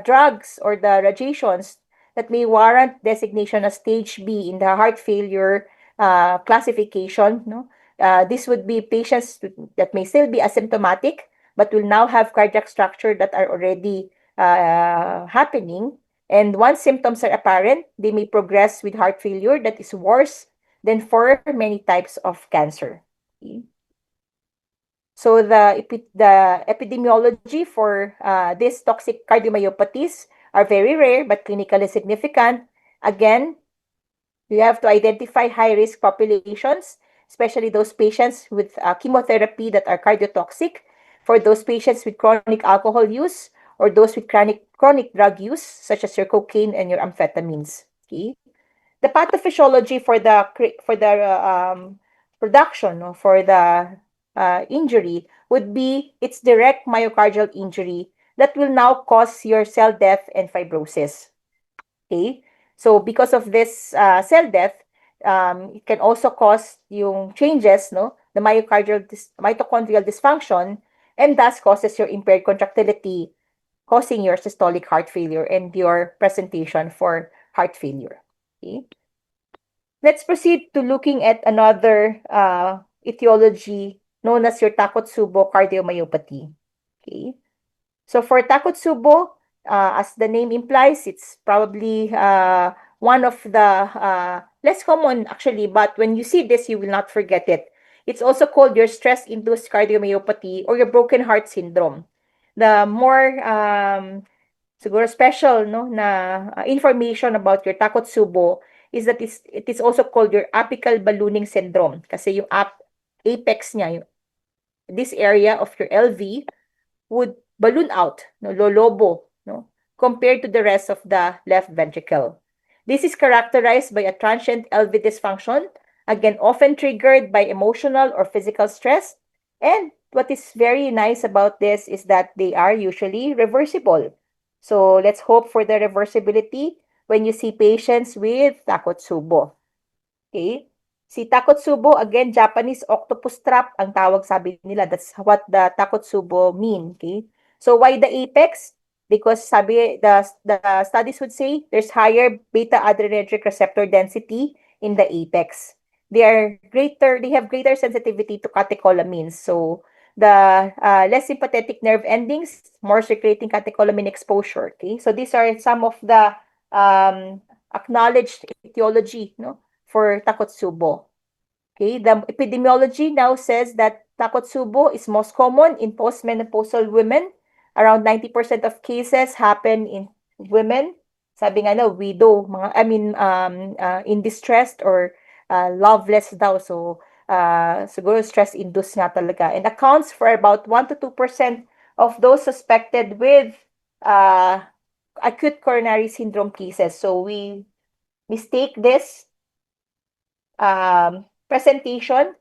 drugs or the radiations that may warrant designation as stage B in the heart failure classification. No, this would be patients that may still be asymptomatic but will now have cardiac structure that are already happening. And once symptoms are apparent, they may progress with heart failure that is worse than for many types of cancer. Okay. So the epidemiology for these toxic cardiomyopathies are very rare but clinically significant. Again, you have to identify high-risk populations, especially those patients with chemotherapy that are cardiotoxic, for those patients with chronic alcohol use, or those with chronic drug use, such as your cocaine and your amphetamines. Okay? The pathophysiology for the production, no, for the injury would be its direct myocardial injury that will now cause your cell death and fibrosis. Okay, so because of this cell death, it can also cause yung changes, no, the mitochondrial dysfunction, and thus causes your impaired contractility, causing your systolic heart failure and your presentation for heart failure. Okay. Let's proceed to looking at another etiology known as your Takotsubo cardiomyopathy. Okay. So for Takotsubo, as the name implies, it's probably one of the less common actually, but when you see this, you will not forget it. It's also called your stress-induced cardiomyopathy or your broken heart syndrome. The more siguro special na information about your Takotsubo is that it is also called your apical ballooning syndrome kasi yung apex niya, this area of your LV would balloon out, no, lolobo, no, compared to the rest of the left ventricle. This is characterized by a transient LV dysfunction, again, often triggered by emotional or physical stress. And what is very nice about this is that they are usually reversible. So let's hope for the reversibility when you see patients with Takotsubo. Okay? Si Takotsubo, again, Japanese octopus trap ang tawag, sabi nila. That's what the Takotsubo mean. Okay? So why the apex? Because sabi, the studies would say there's higher beta adrenergic receptor density in the apex. They have greater sensitivity to catecholamines. So the less sympathetic nerve endings, more circulating catecholamine exposure. Okay? So these are some of the acknowledged etiology, no, for Takotsubo. Okay, the epidemiology now says that Takotsubo is most common in postmenopausal women Around 90% of cases happen in women. Sabi nga na, widow, in distressed or loveless daw. So, siguro stress-induced nga talaga. And accounts for about 1 to 2% of those suspected with uh, acute coronary syndrome cases. So, we mistake this presentation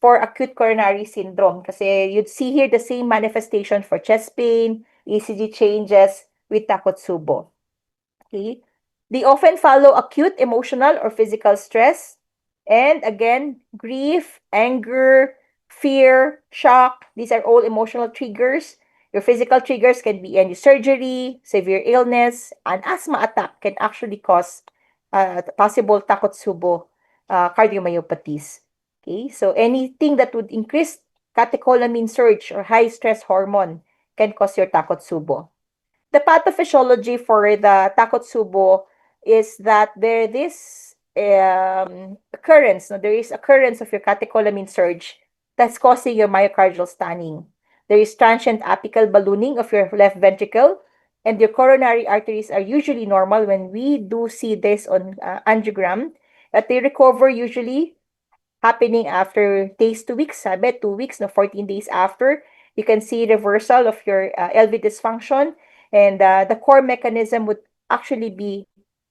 for acute coronary syndrome kasi you'd see here the same manifestation for chest pain, ECG changes with Takotsubo. Okay? They often follow acute emotional or physical stress. And again, grief, anger, fear, shock, these are all emotional triggers. Your physical triggers can be any surgery, severe illness, an asthma attack can actually cause possible Takotsubo cardiomyopathies. Okay, so anything that would increase catecholamine surge or high stress hormone can cause your Takotsubo. The pathophysiology for the Takotsubo is that there this occurrence, no, there is occurrence of your catecholamine surge that's causing your myocardial stunning. There is transient apical ballooning of your left ventricle, and your coronary arteries are usually normal when we do see this on angiogram, but they recover usually happening after days to weeks. Sabi, 2 weeks, no, 14 days after. You can see reversal of your LV dysfunction. And the core mechanism would actually be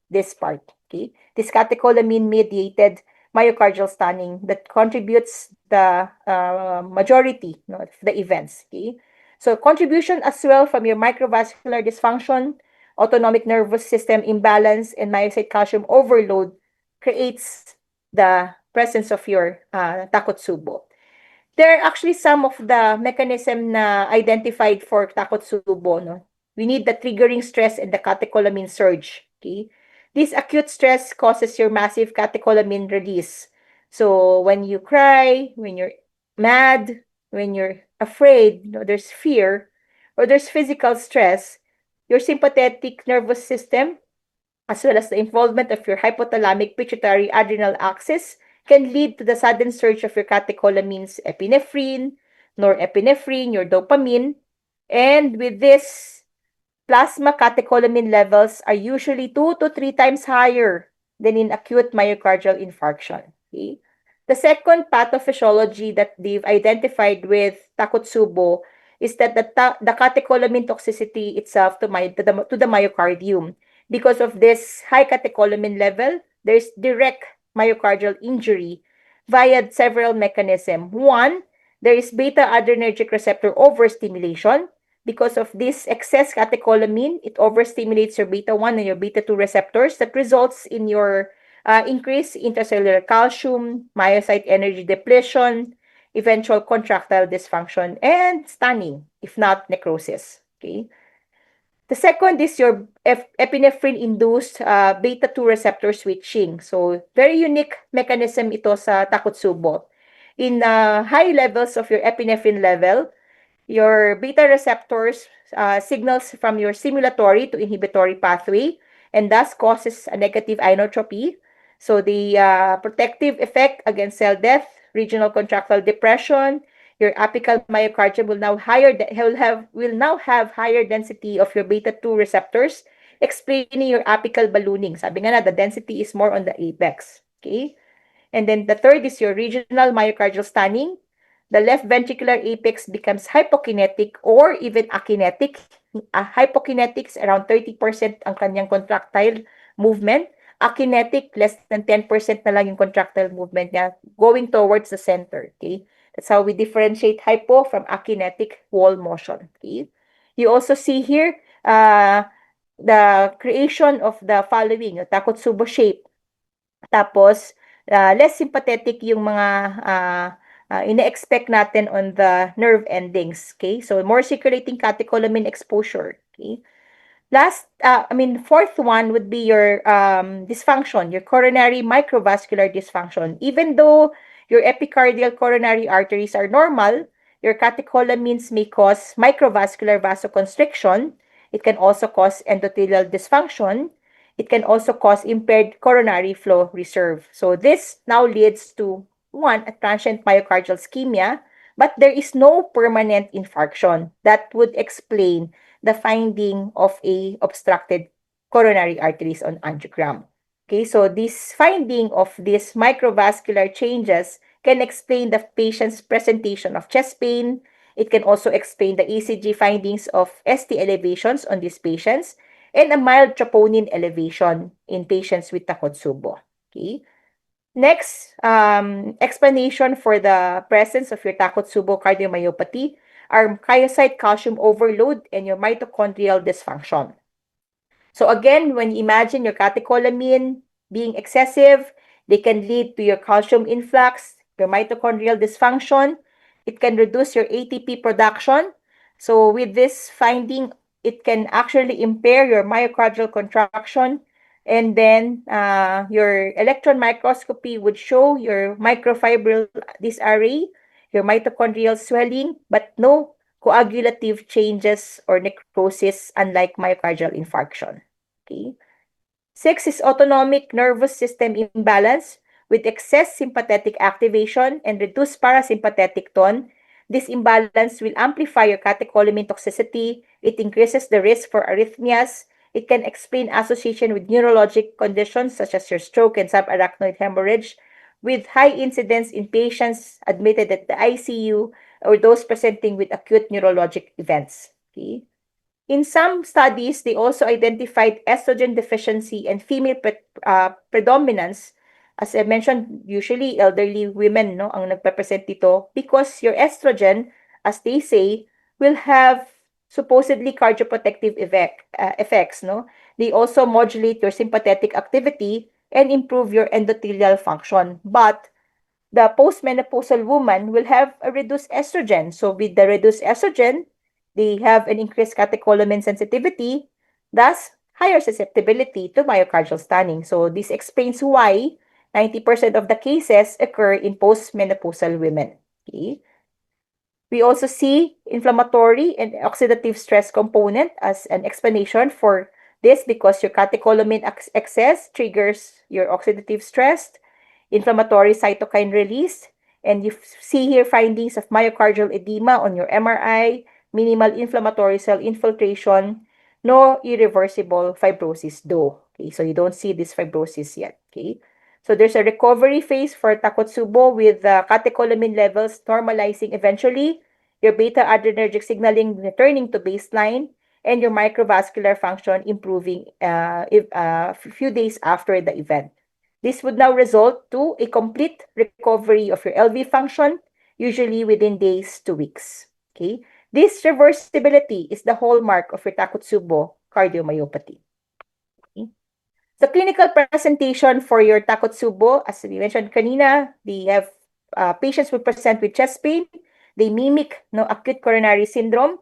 this part. Okay, this catecholamine-mediated myocardial stunning that contributes the majority, no, of the events. Okay, so contribution as well from your microvascular dysfunction, autonomic nervous system imbalance, and myocyte calcium overload creates the presence of your Takotsubo. There are actually some of the mechanism na identified for Takotsubo. No? We need the triggering stress and the catecholamine surge. Okay? This acute stress causes your massive catecholamine release. So when you cry, when you're mad, when you're afraid, no, there's fear, or there's physical stress, your sympathetic nervous system as well as the involvement of your hypothalamic pituitary adrenal axis can lead to the sudden surge of your catecholamines, epinephrine, norepinephrine, your dopamine. And with this, plasma catecholamine levels are usually 2 to 3 times higher than in acute myocardial infarction. Okay? The second pathophysiology that they've identified with Takotsubo is that the catecholamine toxicity itself to the myocardium. Because of this high catecholamine level, there's direct myocardial injury via several mechanisms. One, there is beta adrenergic receptor overstimulation. Because of this excess catecholamine, it overstimulates your beta 1 and your beta 2 receptors that results in your increased intracellular calcium, myocyte energy depletion, eventual contractile dysfunction, and stunning, if not necrosis. Okay. The second is your epinephrine-induced beta 2 receptor switching. So, very unique mechanism ito sa Takotsubo. In high levels of your epinephrine level, your beta receptors signals from your stimulatory to inhibitory pathway and thus causes a negative inotropy. So the protective effect against cell death, regional contractile depression, your apical myocardium will now have higher density of your beta 2 receptors, explaining your apical ballooning. Sabi nga na, the density is more on the apex. Okay? And then the third is your regional myocardial stunning. The left ventricular apex becomes hypokinetic or even akinetic. Hypokinetics, around 30% ang kanyang contractile movement. Akinetic, less than 10% na lang yung contractile movement niya going towards the center. Okay? That's how we differentiate hypo from akinetic wall motion. Okay? You also see here the creation of the following, Takotsubo shape. Tapos, less sympathetic yung mga ina-expect natin on the nerve endings. Okay? So, more circulating catecholamine exposure. Okay? Fourth one would be your dysfunction, your coronary microvascular dysfunction. Even though your epicardial coronary arteries are normal, your catecholamines may cause microvascular vasoconstriction. It can also cause endothelial dysfunction. It can also cause impaired coronary flow reserve. So this now leads to one, a transient myocardial ischemia, but there is no permanent infarction. That would explain the finding of a obstructed coronary arteries on angiogram. Okay, so this finding of these microvascular changes can explain the patient's presentation of chest pain. It can also explain the ECG findings of ST elevations on these patients and a mild troponin elevation in patients with Takotsubo. Okay. Next, explanation for the presence of your Takotsubo cardiomyopathy are myocyte calcium overload and your mitochondrial dysfunction. So again, when you imagine your catecholamine being excessive, they can lead to your calcium influx, your mitochondrial dysfunction. It can reduce your ATP production. So with this finding, it can actually impair your myocardial contraction. And then your electron microscopy would show your microfibril disarray, your mitochondrial swelling, but no coagulative changes or necrosis, unlike myocardial infarction. Okay. Six is autonomic nervous system imbalance with excess sympathetic activation and reduced parasympathetic tone. This imbalance will amplify your catecholamine toxicity. It increases the risk for arrhythmias. It can explain association with neurologic conditions such as your stroke and subarachnoid hemorrhage, with high incidence in patients admitted at the ICU or those presenting with acute neurologic events. Okay. In some studies, they also identified estrogen deficiency and female predominance. As I mentioned, usually elderly women no ang nagpe-present dito because your estrogen, as they say, will have supposedly cardioprotective effects. No, they also modulate your sympathetic activity and improve your endothelial function. But the postmenopausal woman will have a reduced estrogen. So with the reduced estrogen, they have an increased catecholamine sensitivity, thus higher susceptibility to myocardial stunning. So this explains why 90% of the cases occur in postmenopausal women. Okay. We also see inflammatory and oxidative stress component as an explanation for this because your catecholamine excess triggers your oxidative stress, inflammatory cytokine release, and you see here findings of myocardial edema on your MRI, minimal inflammatory cell infiltration, no irreversible fibrosis though. Okay, so you don't see this fibrosis yet. Okay, so there's a recovery phase for Takotsubo with catecholamine levels normalizing eventually, your beta adrenergic signaling returning to baseline, and your microvascular function improving a few days after the event. This would now result to a complete recovery of your LV function, usually within days to weeks. Okay, this reversibility is the hallmark of your Takotsubo cardiomyopathy. Okay? The clinical presentation for your Takotsubo, as we mentioned kanina, they have patients will present with chest pain. They mimic no acute coronary syndrome.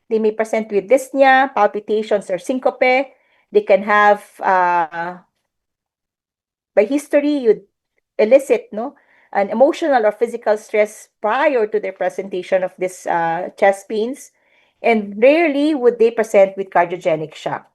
They may present with dyspnea, palpitations, or syncope. They can have, by history, you elicit no an emotional or physical stress prior to their presentation of this chest pains, and rarely would they present with cardiogenic shock.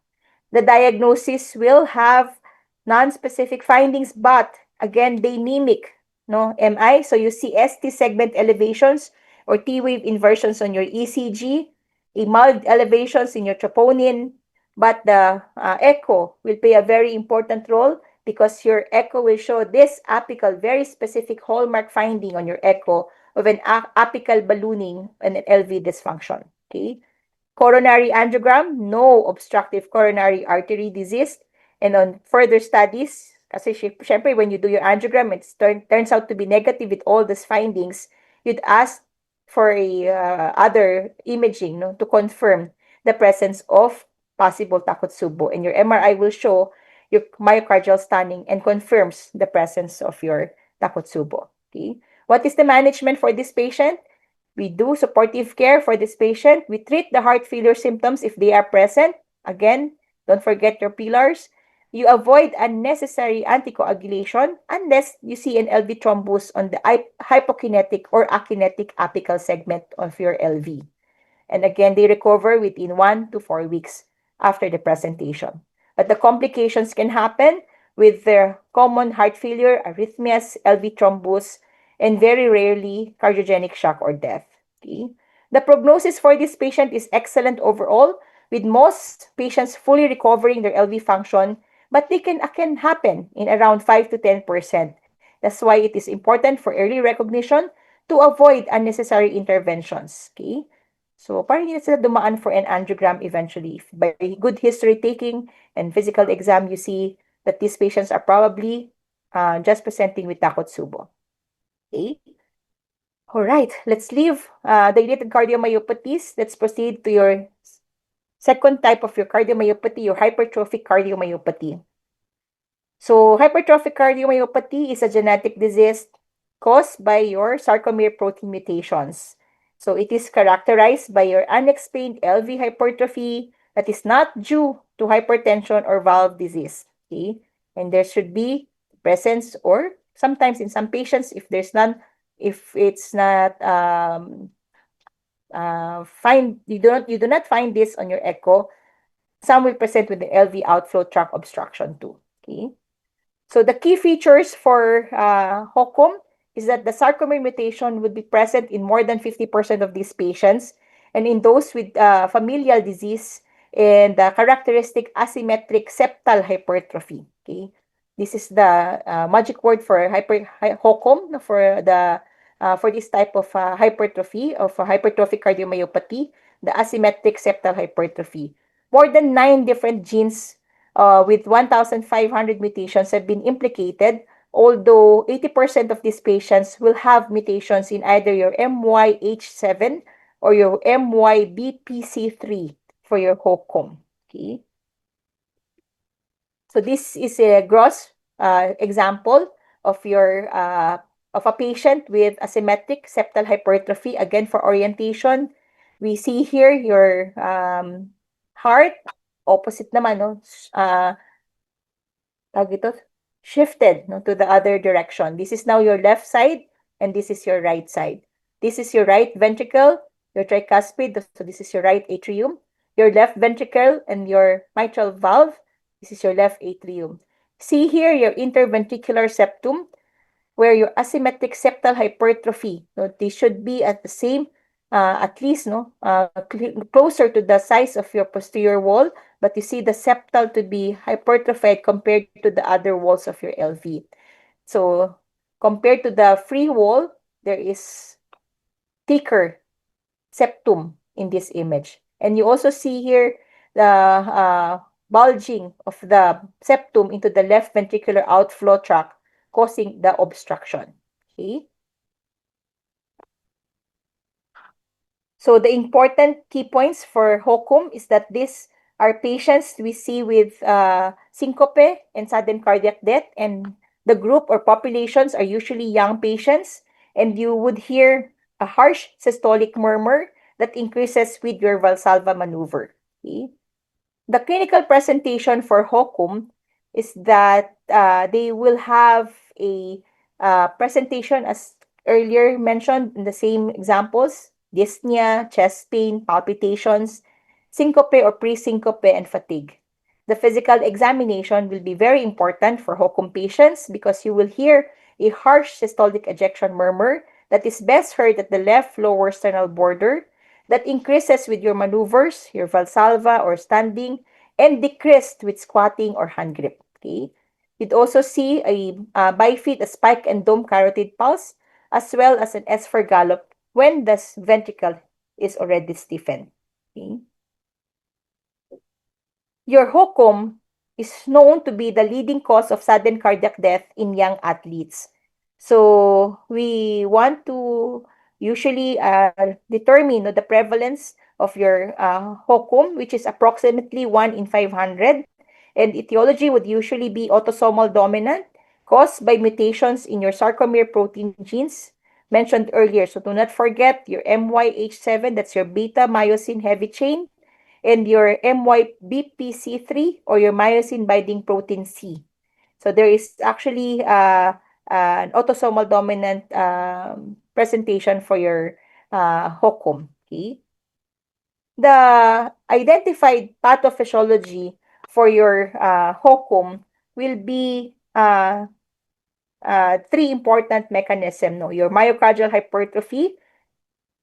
The diagnosis will have non-specific findings, but again, they mimic no MI. So you see ST segment elevations or T-wave inversions on your ECG, a mild elevations in your troponin, but the echo will play a very important role because your echo will show this apical, very specific hallmark finding on your echo of an apical ballooning and an LV dysfunction. Okay. Coronary angiogram, no obstructive coronary artery disease. And on further studies, kasi syempre when you do your angiogram, it turns out to be negative with all these findings, you'd ask for a other imaging no, to confirm the presence of possible Takotsubo. And your MRI will show your myocardial stunning and confirms the presence of your Takotsubo. Okay? What is the management for this patient? We do supportive care for this patient. We treat the heart failure symptoms if they are present. Again, don't forget your pillars. You avoid unnecessary anticoagulation unless you see an LV thrombus on the hypokinetic or akinetic apical segment of your LV. And again, they recover within 1 to 4 weeks after the presentation. But the complications can happen with their common heart failure, arrhythmias, LV thrombus, and very rarely cardiogenic shock or death. Okay? The prognosis for this patient is excellent overall, with most patients fully recovering their LV function, but they can happen in around 5 to 10%. That's why it is important for early recognition to avoid unnecessary interventions. Okay? So, parang hindi na sila dumaan for an angiogram eventually. If by good history taking and physical exam, you see that these patients are probably just presenting with Takotsubo. Okay? All right, let's leave dilated cardiomyopathies. Let's proceed to your second type of your cardiomyopathy, your hypertrophic cardiomyopathy. So, hypertrophic cardiomyopathy is a genetic disease caused by your sarcomere protein mutations. So, it is characterized by your unexplained LV hypertrophy that is not due to hypertension or valve disease. Okay? And there should be presence, or sometimes in some patients, if there's none, if it's not you do not find this on your echo, some will present with the LV outflow tract obstruction too. Okay? So the key features for HOCM is that the sarcomere mutation would be present in more than 50% of these patients, and in those with familial disease and the characteristic asymmetric septal hypertrophy. Okay, this is the magic word for HOCM for this type of hypertrophy of hypertrophic cardiomyopathy, the asymmetric septal hypertrophy. More than 9 different genes with 1,500 mutations have been implicated, although 80% of these patients will have mutations in either your MYH7 or your MYBPC3 for your HOCM. Okay? So this is a gross example of your of a patient with asymmetric septal hypertrophy. Again, for orientation, we see here your heart, opposite naman, no? Shifted, no, to the other direction. This is now your left side, and this is your right side. This is your right ventricle, your tricuspid, so this is your right atrium. Your left ventricle and your mitral valve, this is your left atrium. See here your interventricular septum, where your asymmetric septal hypertrophy, no, they should be at the same, at least, no, closer to the size of your posterior wall, but you see the septal to be hypertrophied compared to the other walls of your LV. So, compared to the free wall, there is thicker septum in this image. And you also see here the bulging of the septum into the left ventricular outflow tract, causing the obstruction. Okay? So the important key points for HOCM is that these are patients we see with syncope and sudden cardiac death, and the group or populations are usually young patients, and you would hear a harsh systolic murmur that increases with your Valsalva maneuver. Okay? The clinical presentation for HOCM is that they will have a presentation as earlier mentioned in the same examples: dyspnea, chest pain, palpitations, syncope or pre-syncope, and fatigue. The physical examination will be very important for HOCM patients because you will hear a harsh systolic ejection murmur that is best heard at the left lower sternal border, that increases with your maneuvers, your Valsalva or standing, and decreased with squatting or hand grip. Okay? You'd also see a bifid, a spike and dome carotid pulse, as well as an S for gallop when the ventricle is already stiffened. Okay? Your HOCM is known to be the leading cause of sudden cardiac death in young athletes. So we want to usually determine the prevalence of your HOCM, which is approximately 1 in 500. And etiology would usually be autosomal dominant, caused by mutations in your sarcomere protein genes mentioned earlier. So do not forget your MYH7, that's your beta myosin heavy chain, and your MYBPC3 or your myosin binding protein C. So there is actually an autosomal dominant presentation for your HOCM. Okay? The identified pathophysiology for your HOCM will be three important mechanisms, no? Your myocardial hypertrophy,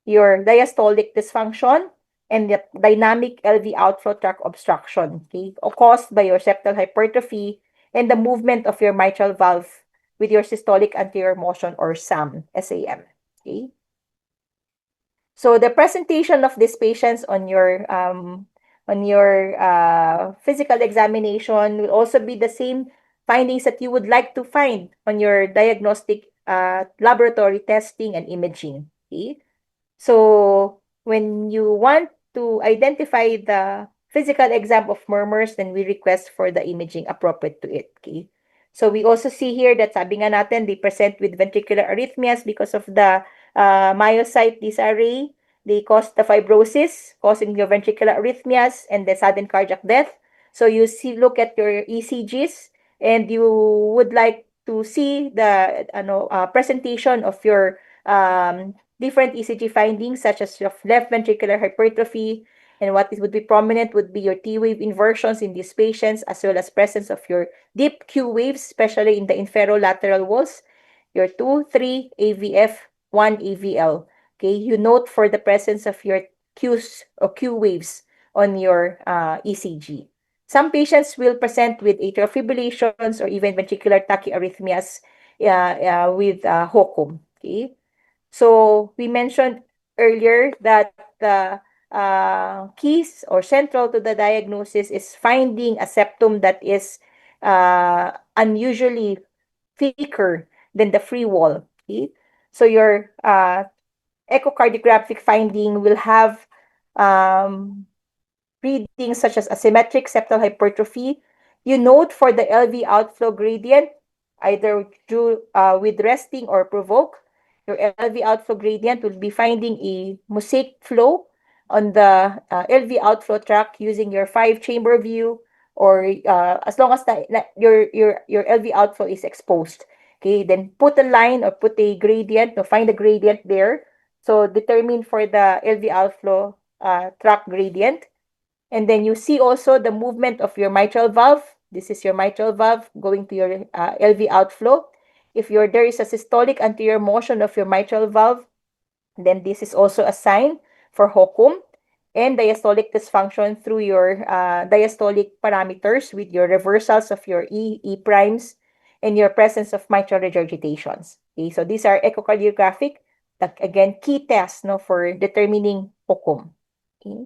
your diastolic dysfunction, and the dynamic LV outflow tract obstruction, okay, caused by your septal hypertrophy and the movement of your mitral valve with your systolic anterior motion or SAM, okay. So the presentation of these patients on your physical examination will also be the same findings that you would like to find on your diagnostic laboratory testing and imaging. Okay? So when you want to identify the physical exam of murmurs, then we request for the imaging appropriate to it. Okay? So we also see here that sabi nga natin, they present with ventricular arrhythmias because of the myocyte disarray. They cause the fibrosis, causing your ventricular arrhythmias and the sudden cardiac death. So you look at your ECGs and you would like to see the presentation of your different ECG findings such as your left ventricular hypertrophy, and what would be prominent would be your T wave inversions in these patients, as well as presence of your deep Q waves, especially in the inferolateral walls, your 2, 3 AVF, 1 AVL. Okay, you note for the presence of your Qs or Q waves on your ECG. Some patients will present with atrial fibrillations or even ventricular tachyarrhythmias with HOCM. Okay, so we mentioned earlier that the keys or central to the diagnosis is finding a septum that is unusually thicker than the free wall. Okay? So your echocardiographic finding will have um, readings such as asymmetric septal hypertrophy. You note for the LV outflow gradient, either with resting or provoke. Your LV outflow gradient will be finding a mosaic flow on the LV outflow tract using your 5-chamber view, or as long as your LV outflow is exposed. Okay, then put a line or put a gradient, to find the gradient there. So determine for the LV outflow tract gradient. And then you see also the movement of your mitral valve. This is your mitral valve going to your LV outflow. If there is a systolic anterior motion of your mitral valve, then this is also a sign for HOCM, and diastolic dysfunction through your diastolic parameters with your reversals of your E primes, and your presence of mitral regurgitations. Okay, so these are echocardiographic, again, key tests, no, for determining HOCM. Okay.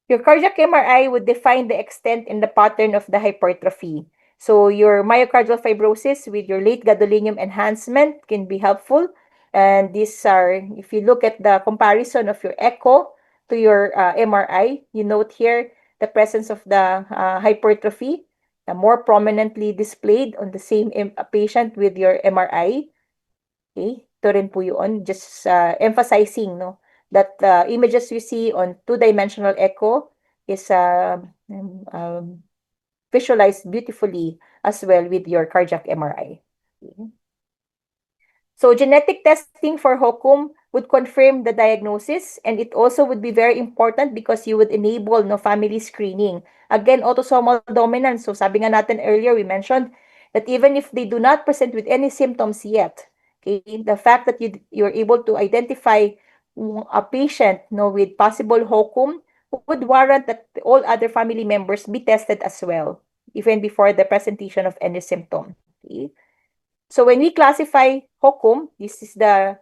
Your cardiac MRI would define the extent and the pattern of the hypertrophy. So your myocardial fibrosis with your late gadolinium enhancement can be helpful. And these are, if you look at the comparison of your echo to your MRI, you note here the presence of the hypertrophy, more prominently displayed on the same patient with your MRI. Okay, ito rin po yun. Just emphasizing, no, that the images you see on two-dimensional echo is visualized beautifully as well with your cardiac MRI. Okay. So genetic testing for HOCM would confirm the diagnosis, and it also would be very important because you would enable no family screening. Again, autosomal dominant. So sabi nga natin earlier, we mentioned that even if they do not present with any symptoms yet, okay, the fact that you're able to identify a patient, no, with possible HOCM would warrant that all other family members be tested as well, even before the presentation of any symptom. Okay? So when we classify HOCM, this is the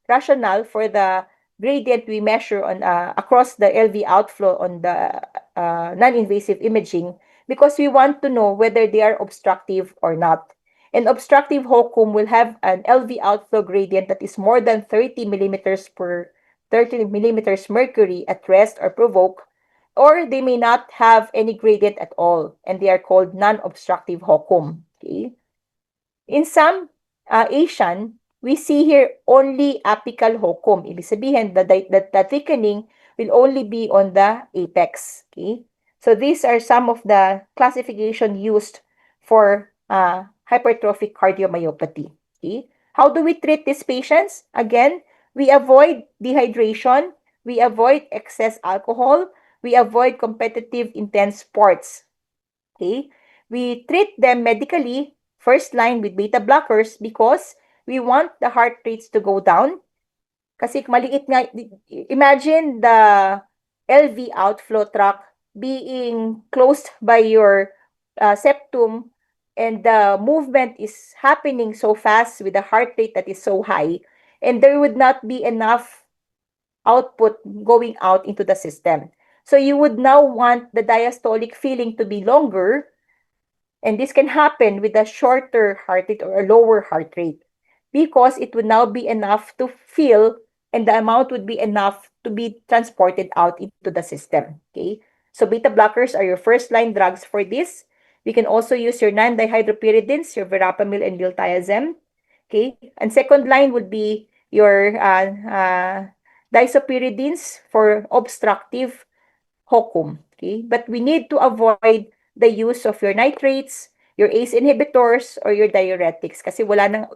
rationale for the gradient we measure on across the LV outflow on the non-invasive imaging, because we want to know whether they are obstructive or not. And obstructive HOCM will have an LV outflow gradient that is more than 30 millimeters mercury at rest or provoke, or they may not have any gradient at all, and they are called non-obstructive HOCM. Okay? In some Asian, we see here only apical HOCM. Ibig sabihin, the thickening will only be on the apex. Okay? So these are some of the classification used for hypertrophic cardiomyopathy. Okay? How do we treat these patients? Again, we avoid dehydration, we avoid excess alcohol, we avoid competitive intense sports. Okay? We treat them medically first line with beta blockers because we want the heart rates to go down. Kasi maliit nga, imagine the LV outflow tract being closed by your septum, and the movement is happening so fast with a heart rate that is so high, and there would not be enough output going out into the system. So you would now want the diastolic feeling to be longer, and this can happen with a shorter heart rate or a lower heart rate because it would now be enough to feel, and the amount would be enough to be transported out into the system. Okay. So beta blockers are your first line drugs for this. We can also use your non-dihydropyridines, your verapamil and diltiazem. Okay. And second line would be your disopyridines for obstructive HOCM. Okay. But we need to avoid the use of your nitrates, your ACE inhibitors, or your diuretics. Kasi wala nang,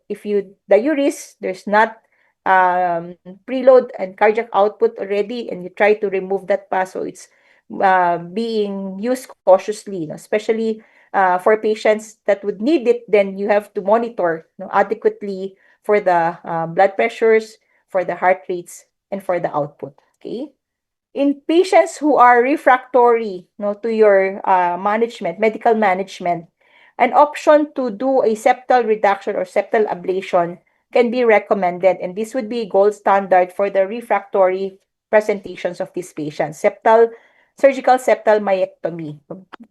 if you diurese, there's not preload and cardiac output already, and you try to remove that pa. So it's being used cautiously, no? Especially for patients that would need it, then you have to monitor, no, adequately for the blood pressures, for the heart rates, and for the output. Okay. In patients who are refractory, no, to your medical management, an option to do a septal reduction or septal ablation can be recommended, and this would be gold standard for the refractory presentations of these patients. Surgical septal myectomy.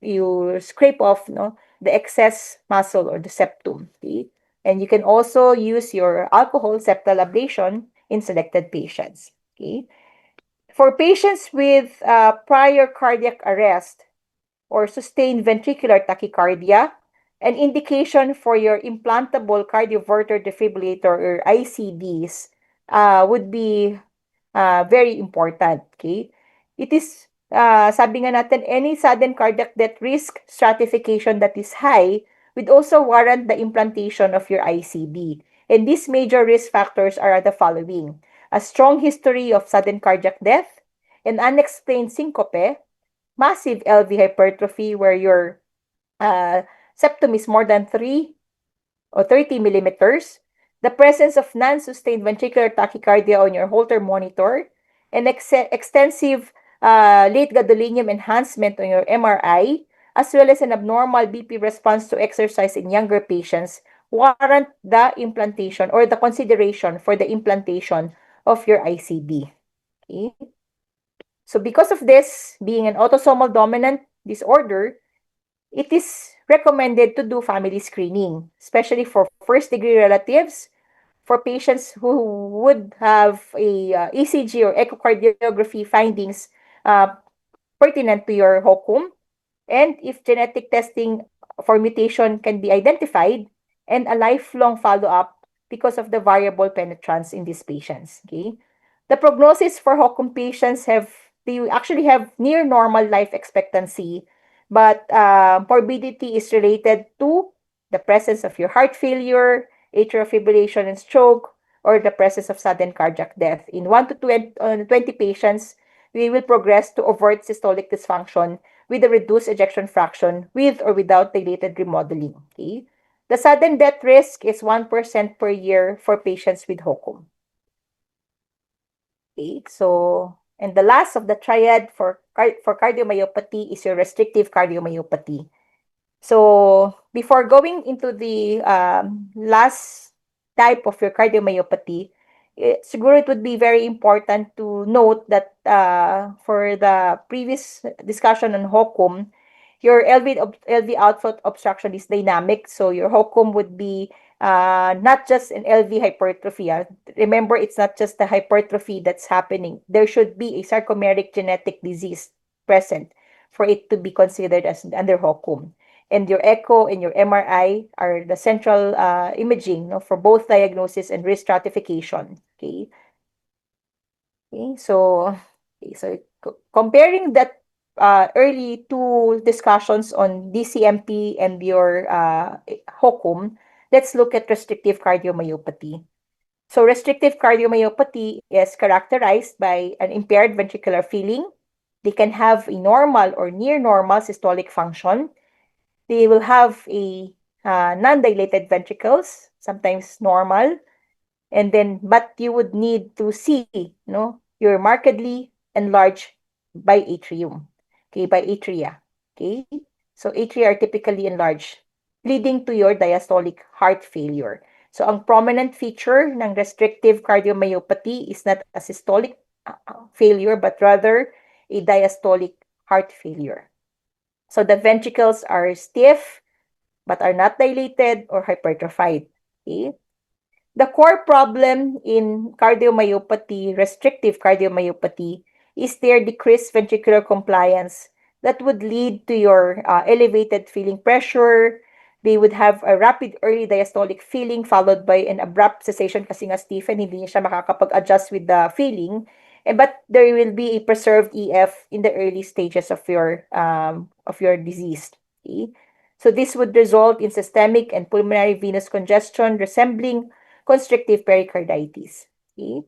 You scrape off, no, the excess muscle or the septum. Okay? And you can also use your alcohol septal ablation in selected patients. Okay? For patients with prior cardiac arrest or sustained ventricular tachycardia, an indication for your implantable cardioverter defibrillator or ICDs would be very important. Okay? It is, sabi nga natin, any sudden cardiac death risk stratification that is high would also warrant the implantation of your ICD. And these major risk factors are the following: a strong history of sudden cardiac death, an unexplained syncope, massive LV hypertrophy where your septum is more than 3 or 30 millimeters, the presence of non-sustained ventricular tachycardia on your Holter monitor, and extensive late gadolinium enhancement on your MRI, as well as an abnormal BP response to exercise in younger patients, warrant the implantation or the consideration for the implantation of your ICD. Okay? So because of this, being an autosomal dominant disorder, it is recommended to do family screening, especially for first-degree relatives, for patients who would have a ECG or echocardiography findings uh, pertinent to your HOCM, and if genetic testing for mutation can be identified, and a lifelong follow-up because of the variable penetrance in these patients. Okay, the prognosis for HOCM patients they actually have near normal life expectancy, but morbidity is related to the presence of your heart failure, atrial fibrillation and stroke, or the presence of sudden cardiac death. In 1 to 20 patients, we will progress to overt systolic dysfunction with a reduced ejection fraction with or without dilated remodeling. Okay? The sudden death risk is 1% per year for patients with HOCM. Okay, so, and the last of the triad for cardiomyopathy is your restrictive cardiomyopathy. So, before going into the last type of your cardiomyopathy, siguro it would be very important to note that for the previous discussion on HOCM, your LV outflow obstruction is dynamic. So your HOCM would be not just an LV hypertrophy. Remember, it's not just the hypertrophy that's happening. There should be a sarcomeric genetic disease present for it to be considered as under HOCM. And your echo and your MRI are the central imaging, no, for both diagnosis and risk stratification. Okay. Okay. So, comparing that early two discussions on DCMP and your HOCM, let's look at restrictive cardiomyopathy. So, restrictive cardiomyopathy is characterized by an impaired ventricular filling. They can have a normal or near normal systolic function. They will have a non-dilated ventricles, sometimes normal, and then but you would need to see, your markedly enlarged by atrium. Okay, by atria. Okay, so atria are typically enlarged, leading to your diastolic heart failure. So ang prominent feature ng restrictive cardiomyopathy is not a systolic failure but rather a diastolic heart failure. So the ventricles are stiff but are not dilated or hypertrophied. Okay? The core problem in cardiomyopathy, restrictive cardiomyopathy, is their decreased ventricular compliance that would lead to your elevated feeling pressure. They would have a rapid early diastolic feeling followed by an abrupt cessation kasi nga Stephen, hindi niya siya makakapag-adjust with the feeling. But there will be a preserved EF in the early stages of your disease. Okay? So this would result in systemic and pulmonary venous congestion resembling constrictive pericarditis. Okay?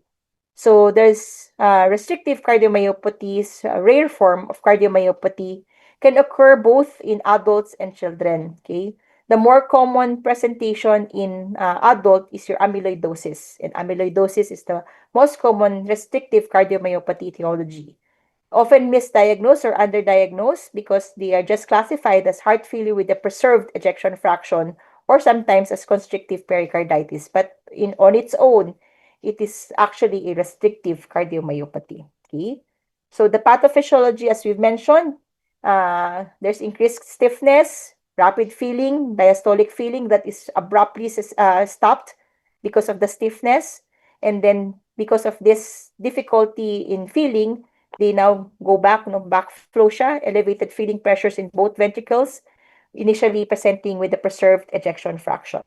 So there's restrictive cardiomyopathies, a rare form of cardiomyopathy, can occur both in adults and children. Okay? The more common presentation in adult is your amyloidosis, and amyloidosis is the most common restrictive cardiomyopathy etiology. Often misdiagnosed or underdiagnosed because they are just classified as heart failure with a preserved ejection fraction or sometimes as constrictive pericarditis. But on its own, it is actually a restrictive cardiomyopathy. Okay? So the pathophysiology, as we've mentioned, there's increased stiffness, rapid feeling, diastolic feeling that is abruptly stopped because of the stiffness. And then because of this difficulty in feeling, they now go back, backflow siya, elevated feeling pressures in both ventricles, initially presenting with the preserved ejection fraction.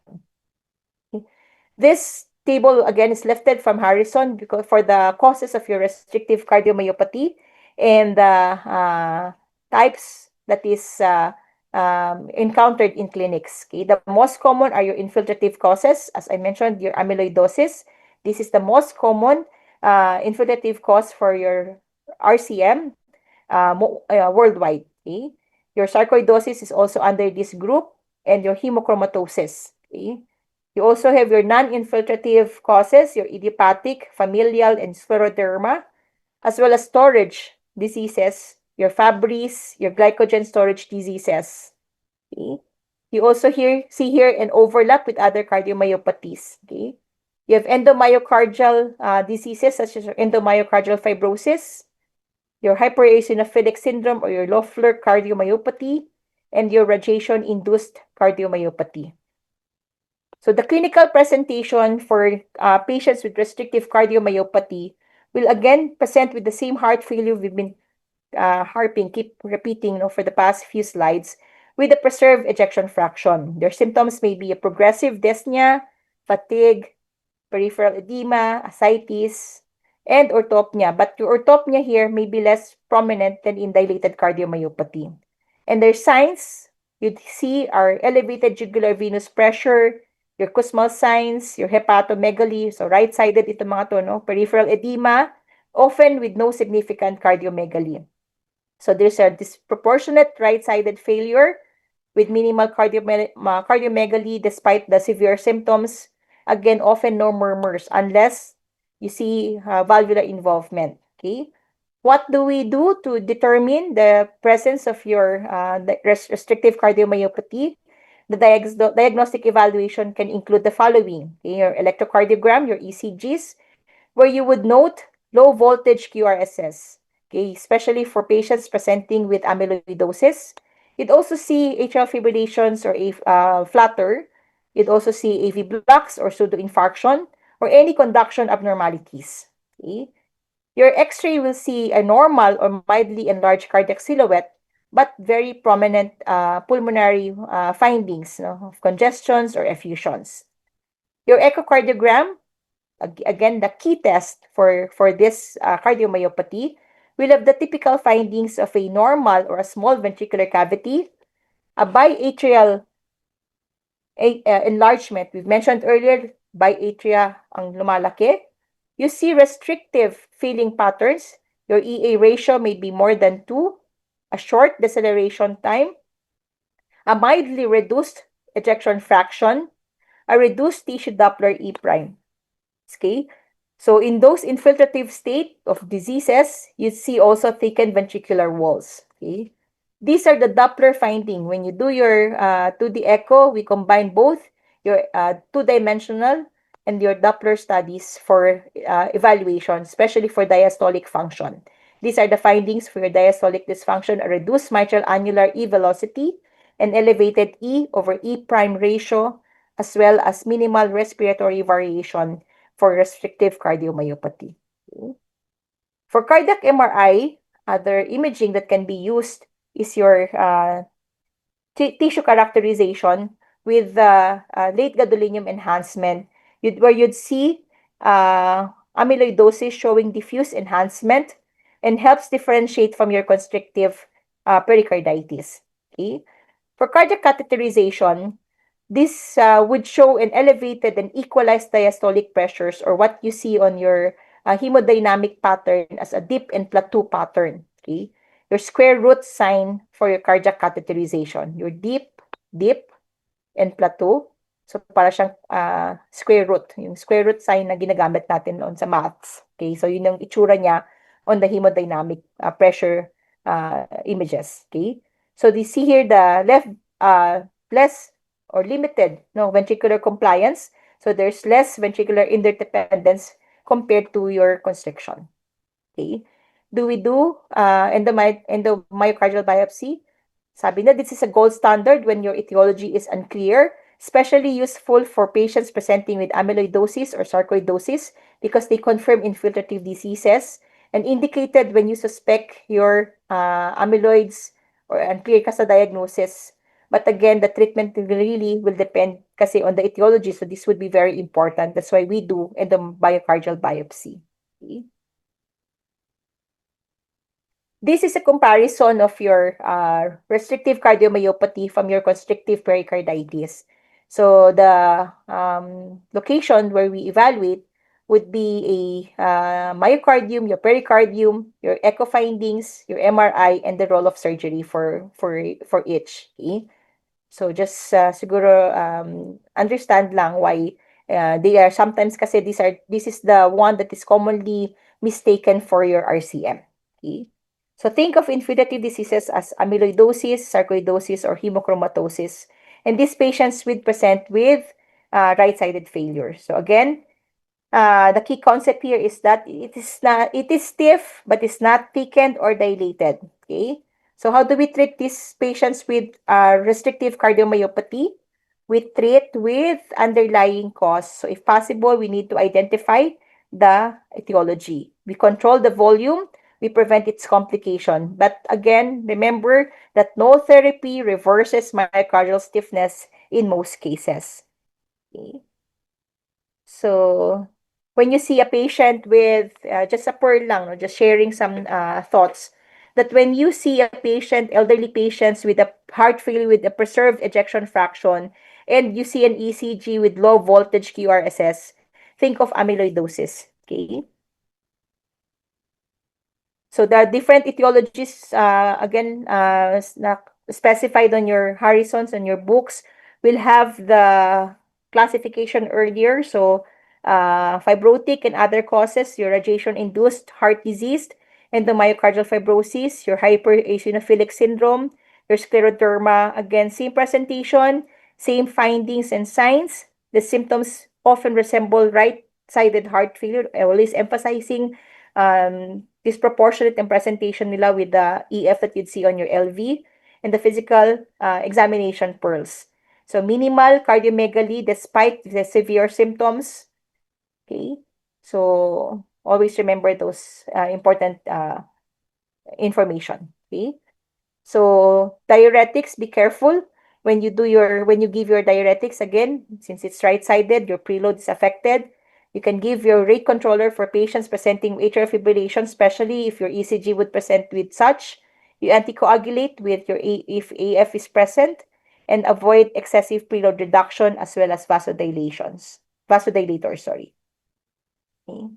This table again is lifted from Harrison because for the causes of your restrictive cardiomyopathy and the types that is encountered in clinics. Okay, the most common are your infiltrative causes, as I mentioned, your amyloidosis. This is the most common infiltrative cause for your RCM worldwide. Okay, your sarcoidosis is also under this group, and your hemochromatosis. Okay. You also have your non-infiltrative causes, your idiopathic, familial, and scleroderma, as well as storage diseases, your Fabry's, your glycogen storage diseases. Okay? You also see here an overlap with other cardiomyopathies. Okay? You have endomyocardial diseases such as your endomyocardial fibrosis, your hypereosinophilic syndrome or your Loeffler cardiomyopathy, and your radiation-induced cardiomyopathy. So the clinical presentation for patients with restrictive cardiomyopathy will again present with the same heart failure we've been keep repeating for the past few slides with a preserved ejection fraction. Their symptoms may be a progressive dyspnea, fatigue, peripheral edema, ascites, and orthopnea. But your orthopnea here may be less prominent than in dilated cardiomyopathy. And their signs you'd see are elevated jugular venous pressure, your Kussmaul signs, your hepatomegaly, so right-sided ito mga to, no? Peripheral edema, often with no significant cardiomegaly. So there's a disproportionate right-sided failure with minimal cardiomegaly despite the severe symptoms. Again, often no murmurs unless you see valvular involvement. Okay. What do we do to determine the presence of your restrictive cardiomyopathy? The diagnostic evaluation can include the following: okay, your electrocardiogram, your ECGs, where you would note low voltage QRSS, okay, especially for patients presenting with amyloidosis. You'd also see atrial fibrillations or flutter. You'd also see AV blocks or pseudoinfarction or any conduction abnormalities. Okay? Your X-ray will see a normal or mildly enlarged cardiac silhouette, but very prominent pulmonary findings, of congestions or effusions. Your echocardiogram, again, the key test for this cardiomyopathy, will have the typical findings of a normal or a small ventricular cavity, a biatrial enlargement. We've mentioned earlier, biatria ang lumalaki. You see restrictive feeling patterns. Your EA ratio may be more than 2, a short deceleration time, a mildly reduced ejection fraction, a reduced tissue Doppler E prime. Okay? So in those infiltrative state of diseases, you see also thickened ventricular walls. Okay? These are the Doppler finding. When you do your 2D echo, we combine both your two-dimensional and your Doppler studies for evaluation, especially for diastolic function. These are the findings for your diastolic dysfunction: a reduced mitral annular E velocity, an elevated E over E prime ratio, as well as minimal respiratory variation for restrictive cardiomyopathy. Okay. For cardiac MRI, other imaging that can be used is your tissue characterization with the late gadolinium enhancement, where you'd see amyloidosis showing diffuse enhancement and helps differentiate from your constrictive pericarditis. Okay? For cardiac catheterization, this would show an elevated and equalized diastolic pressures, or what you see on your hemodynamic pattern as a dip and plateau pattern. Okay? Your square root sign for your cardiac catheterization. Your dip, and plateau. So, para siyang square root. Yung square root sign na ginagamit natin noon sa maths. Okay? So, yun yung itsura niya on the hemodynamic pressure images. Okay? So, you see here the left less or limited ventricular compliance. So, there's less ventricular interdependence compared to your constriction. Okay? Do we do endomyocardial biopsy? Sabi na, this is a gold standard when your etiology is unclear, especially useful for patients presenting with amyloidosis or sarcoidosis because they confirm infiltrative diseases, and indicated when you suspect your amyloids or unclear ka sa diagnosis. But again, the treatment really will depend kasi on the etiology, so this would be very important. That's why we do endomyocardial biopsy. Okay? This is a comparison of your restrictive cardiomyopathy from your constrictive pericarditis. So the location where we evaluate would be a myocardium, your pericardium, your echo findings, your MRI, and the role of surgery for each. Okay? So just siguro understand lang why they are sometimes kasi this is the one that is commonly mistaken for your RCM. Okay? So think of infiltrative diseases as amyloidosis, sarcoidosis, or hemochromatosis. And these patients would present with right-sided failure. So again, the key concept here is that it is stiff, but it's not thickened or dilated. Okay. So how do we treat these patients with restrictive cardiomyopathy? We treat with underlying cause. So if possible, we need to identify the etiology. We control the volume. We prevent its complication. But again, remember that no therapy reverses myocardial stiffness in most cases. Okay. So when you see a patient with just a pearl lang, no, just sharing some thoughts, that when you see a patient, elderly patients with a heart failure with a preserved ejection fraction, and you see an ECG with low voltage QRSS, think of amyloidosis. Okay. So the different etiologies, again, specified on your Harrison's and your books, will have the classification earlier. So fibrotic and other causes, your radiation-induced heart disease, endomyocardial fibrosis, your hypereosinophilic syndrome, your scleroderma, again, same presentation, same findings and signs. The symptoms often resemble right-sided heart failure, always emphasizing disproportionate in presentation nila with the EF that you'd see on your LV and the physical examination pearls. So minimal cardiomegaly despite the severe symptoms. Okay. So always remember those important information. Okay. So diuretics, be careful when you give your diuretics. Again, since it's right-sided, your preload is affected. You can give your rate controller for patients presenting with atrial fibrillation, especially if your ECG would present with such. You anticoagulate with if AF is present, and avoid excessive preload reduction as well as vasodilators, sorry. Okay.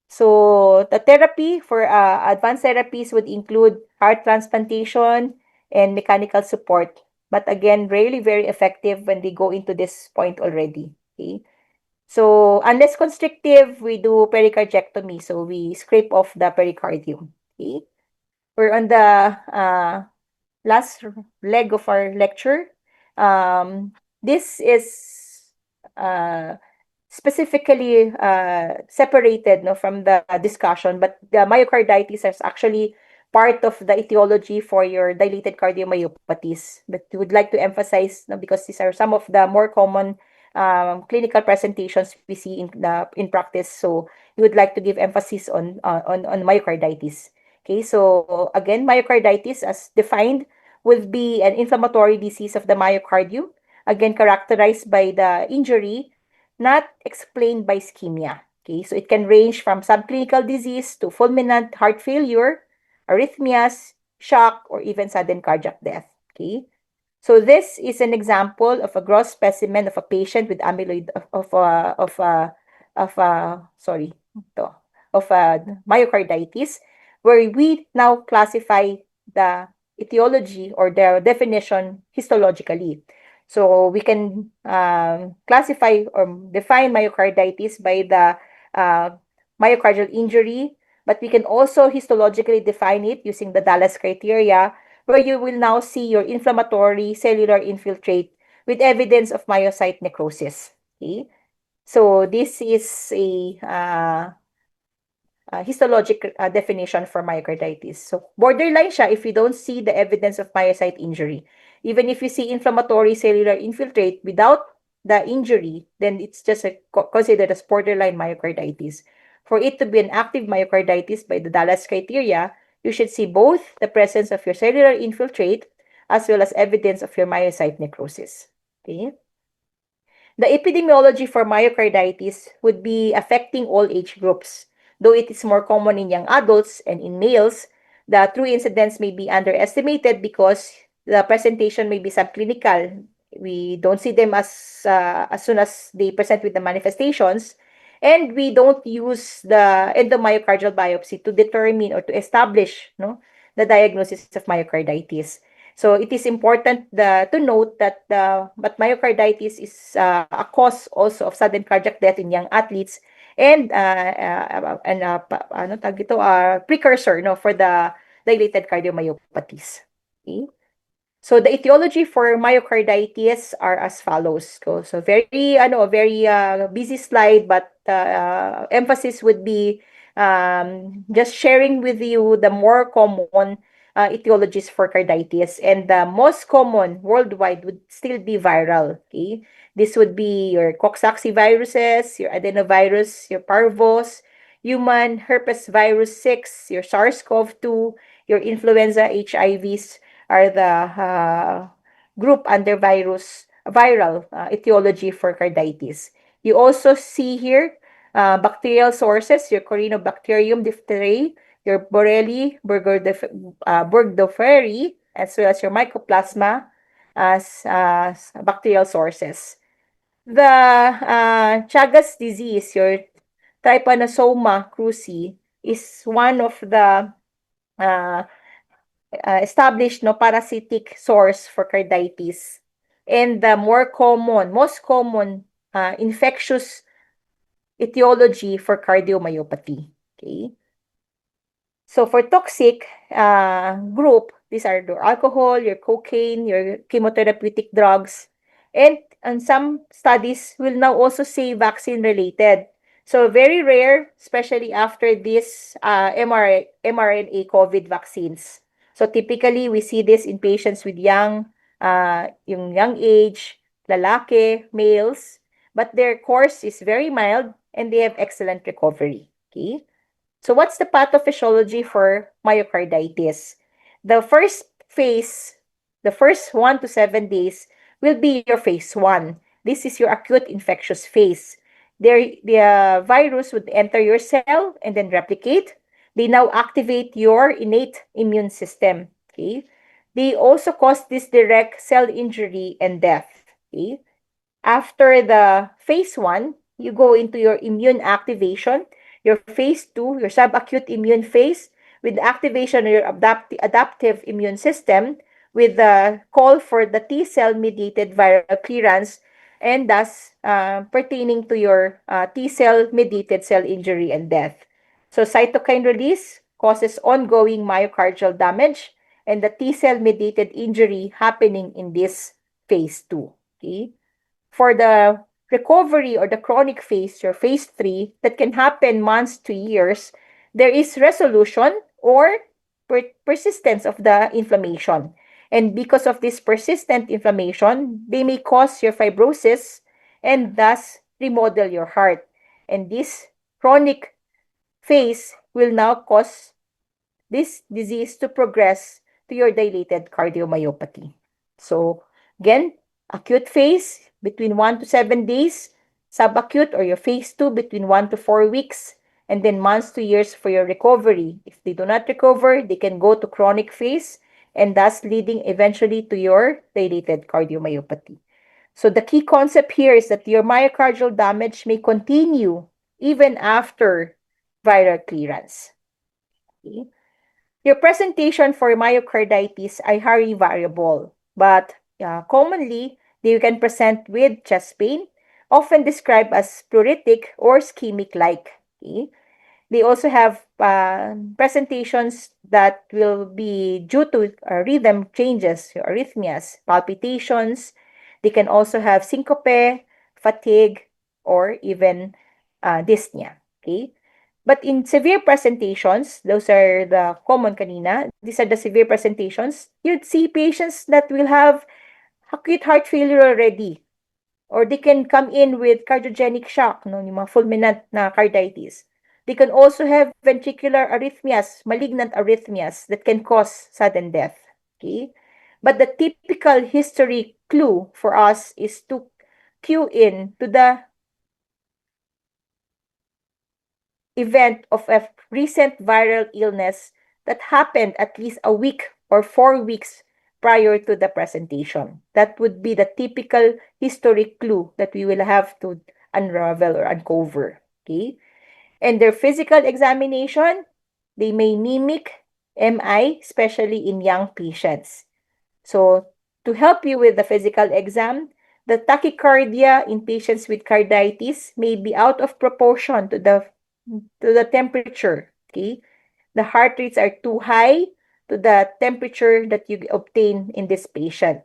So the therapy for advanced therapies would include heart transplantation and mechanical support. but again, really very effective when they go into this point already. Okay. So, unless constrictive, we do pericardiectomy. So, we scrape off the pericardium. Okay. We're on the last leg of our lecture. This is uh, specifically separated, no, from the discussion, but the myocarditis is actually part of the etiology for your dilated cardiomyopathies. But we would like to emphasize, no, because these are some of the more common clinical presentations we see in practice. So we would like to give emphasis on myocarditis. Okay, so again, myocarditis as defined will be an inflammatory disease of the myocardium, again characterized by the injury not explained by ischemia. Okay, so it can range from subclinical disease to fulminant heart failure, arrhythmias, shock, or even sudden cardiac death. Okay, so this is an example of a gross specimen of a patient with amyloid sorry, to, of myocarditis, where we now classify the etiology or the definition histologically. So we can classify or define myocarditis by the uh, myocardial injury, but we can also histologically define it using the Dallas criteria, where you will now see your inflammatory cellular infiltrate with evidence of myocyte necrosis. Okay? So this is a histologic definition for myocarditis. So borderline siya if you don't see the evidence of myocyte injury. Even if you see inflammatory cellular infiltrate without the injury, then it's just considered as borderline myocarditis. For it to be an active myocarditis by the Dallas criteria, you should see both the presence of your cellular infiltrate as well as evidence of your myocyte necrosis. Okay? The epidemiology for myocarditis would be affecting all age groups. Though it is more common in young adults and in males, the true incidence may be underestimated because the presentation may be subclinical. We don't see them as soon as they present with the manifestations, and we don't use the endomyocardial biopsy to determine or to establish, no, the diagnosis of myocarditis. So it is important to note that but myocarditis is a cause also of sudden cardiac death in young athletes and ano tawag ito, precursor, no, for the dilated cardiomyopathies. Okay? So the etiology for myocarditis are as follows. So very busy slide, but emphasis would be just sharing with you the more common etiologies for carditis, and the most common worldwide would still be viral. Okay, this would be your coccidioviruses, your adenovirus, your parvos, human herpes virus 6, your SARS-CoV-2, your influenza HIVs are the group under viral etiology for carditis. You also see here bacterial sources, your Corynebacterium diphtheriae, your Borrelia burgdorferi, as well as your Mycoplasma as bacterial sources. The Chagas disease, your Trypanosoma cruzi, is one of the uh, established, no, parasitic source for carditis, and the most common infectious etiology for cardiomyopathy. Okay. So for toxic group, these are your alcohol, your cocaine, your chemotherapeutic drugs, and some studies will now also say vaccine related. So very rare, especially after this mRNA COVID vaccines. So typically we see this in patients with yung young age, lalaki, males, but their course is very mild and they have excellent recovery. Okay. So what's the pathophysiology for myocarditis? The first phase, the first 1 to 7 days, will be your phase 1. This is your acute infectious phase. The virus would enter your cell and then replicate. They now activate your innate immune system. Okay. They also cause this direct cell injury and death. Okay. After the phase 1, you go into your immune activation, your phase 2, your subacute immune phase, with activation of your adaptive immune system, with the call for the T cell mediated viral clearance, and thus pertaining to your T cell mediated cell injury and death. So cytokine release causes ongoing myocardial damage and the T cell mediated injury happening in this phase 2. Okay? For the recovery or the chronic phase, your phase 3, that can happen months to years, there is resolution or persistence of the inflammation. And because of this persistent inflammation, they may cause your fibrosis and thus remodel your heart. And this chronic phase will now cause this disease to progress to your dilated cardiomyopathy. So, again, acute phase between 1 to 7 days, subacute or your phase 2 between 1 to 4 weeks, and then months to years for your recovery. If they do not recover, they can go to chronic phase and thus leading eventually to your dilated cardiomyopathy. So the key concept here is that your myocardial damage may continue even after viral clearance. Okay? Your presentation for myocarditis are highly variable, but commonly they can present with chest pain, often described as pleuritic or ischemic-like. Okay? They also have presentations that will be due to rhythm changes, arrhythmias, palpitations. They can also have syncope, fatigue, or even dyspnea. Okay? But in severe presentations, those are the common kanina, these are the severe presentations, you'd see patients that will have acute heart failure already. Or they can come in with cardiogenic shock, no, yung mga fulminant na carditis. They can also have ventricular arrhythmias, malignant arrhythmias that can cause sudden death. Okay? But the typical history clue for us is to cue in to the event of a recent viral illness that happened at least a week or 4 weeks prior to the presentation. That would be the typical historic clue that we will have to unravel or uncover. Okay? And their physical examination, they may mimic MI, especially in young patients. So, to help you with the physical exam, the tachycardia in patients with carditis may be out of proportion to the temperature. Okay, the heart rates are too high to the temperature that you obtain in this patient.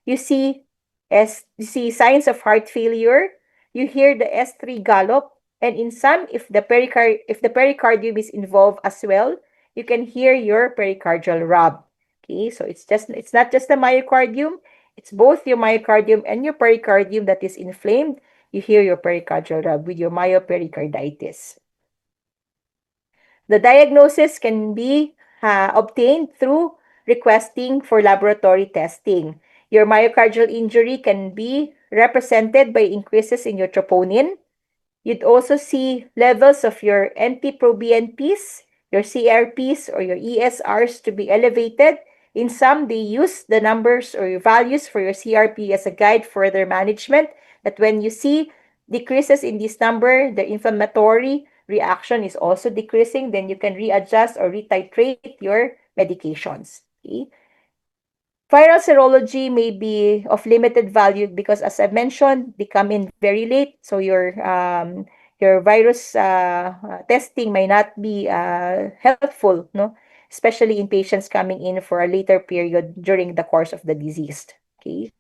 You see, as you see signs of heart failure, you hear the S3 gallop, and in some, if the pericardium is involved as well, you can hear your pericardial rub. Okay, so it's not just the myocardium, it's both your myocardium and your pericardium that is inflamed. You hear your pericardial rub with your myopericarditis. The diagnosis can be obtained through requesting for laboratory testing. Your myocardial injury can be represented by increases in your troponin. You'd also see levels of your NT-proBNPs, your CRPs, or your ESRs to be elevated. In some, they use the numbers or your values for your CRP as a guide for their management. That when you see decreases in this number, the inflammatory reaction is also decreasing, then you can readjust or retitrate your medications. Okay? Viral serology may be of limited value because, as I mentioned, they come in very late. So your virus testing may not be helpful, no, especially in patients coming in for a later period during the course of the disease. Okay.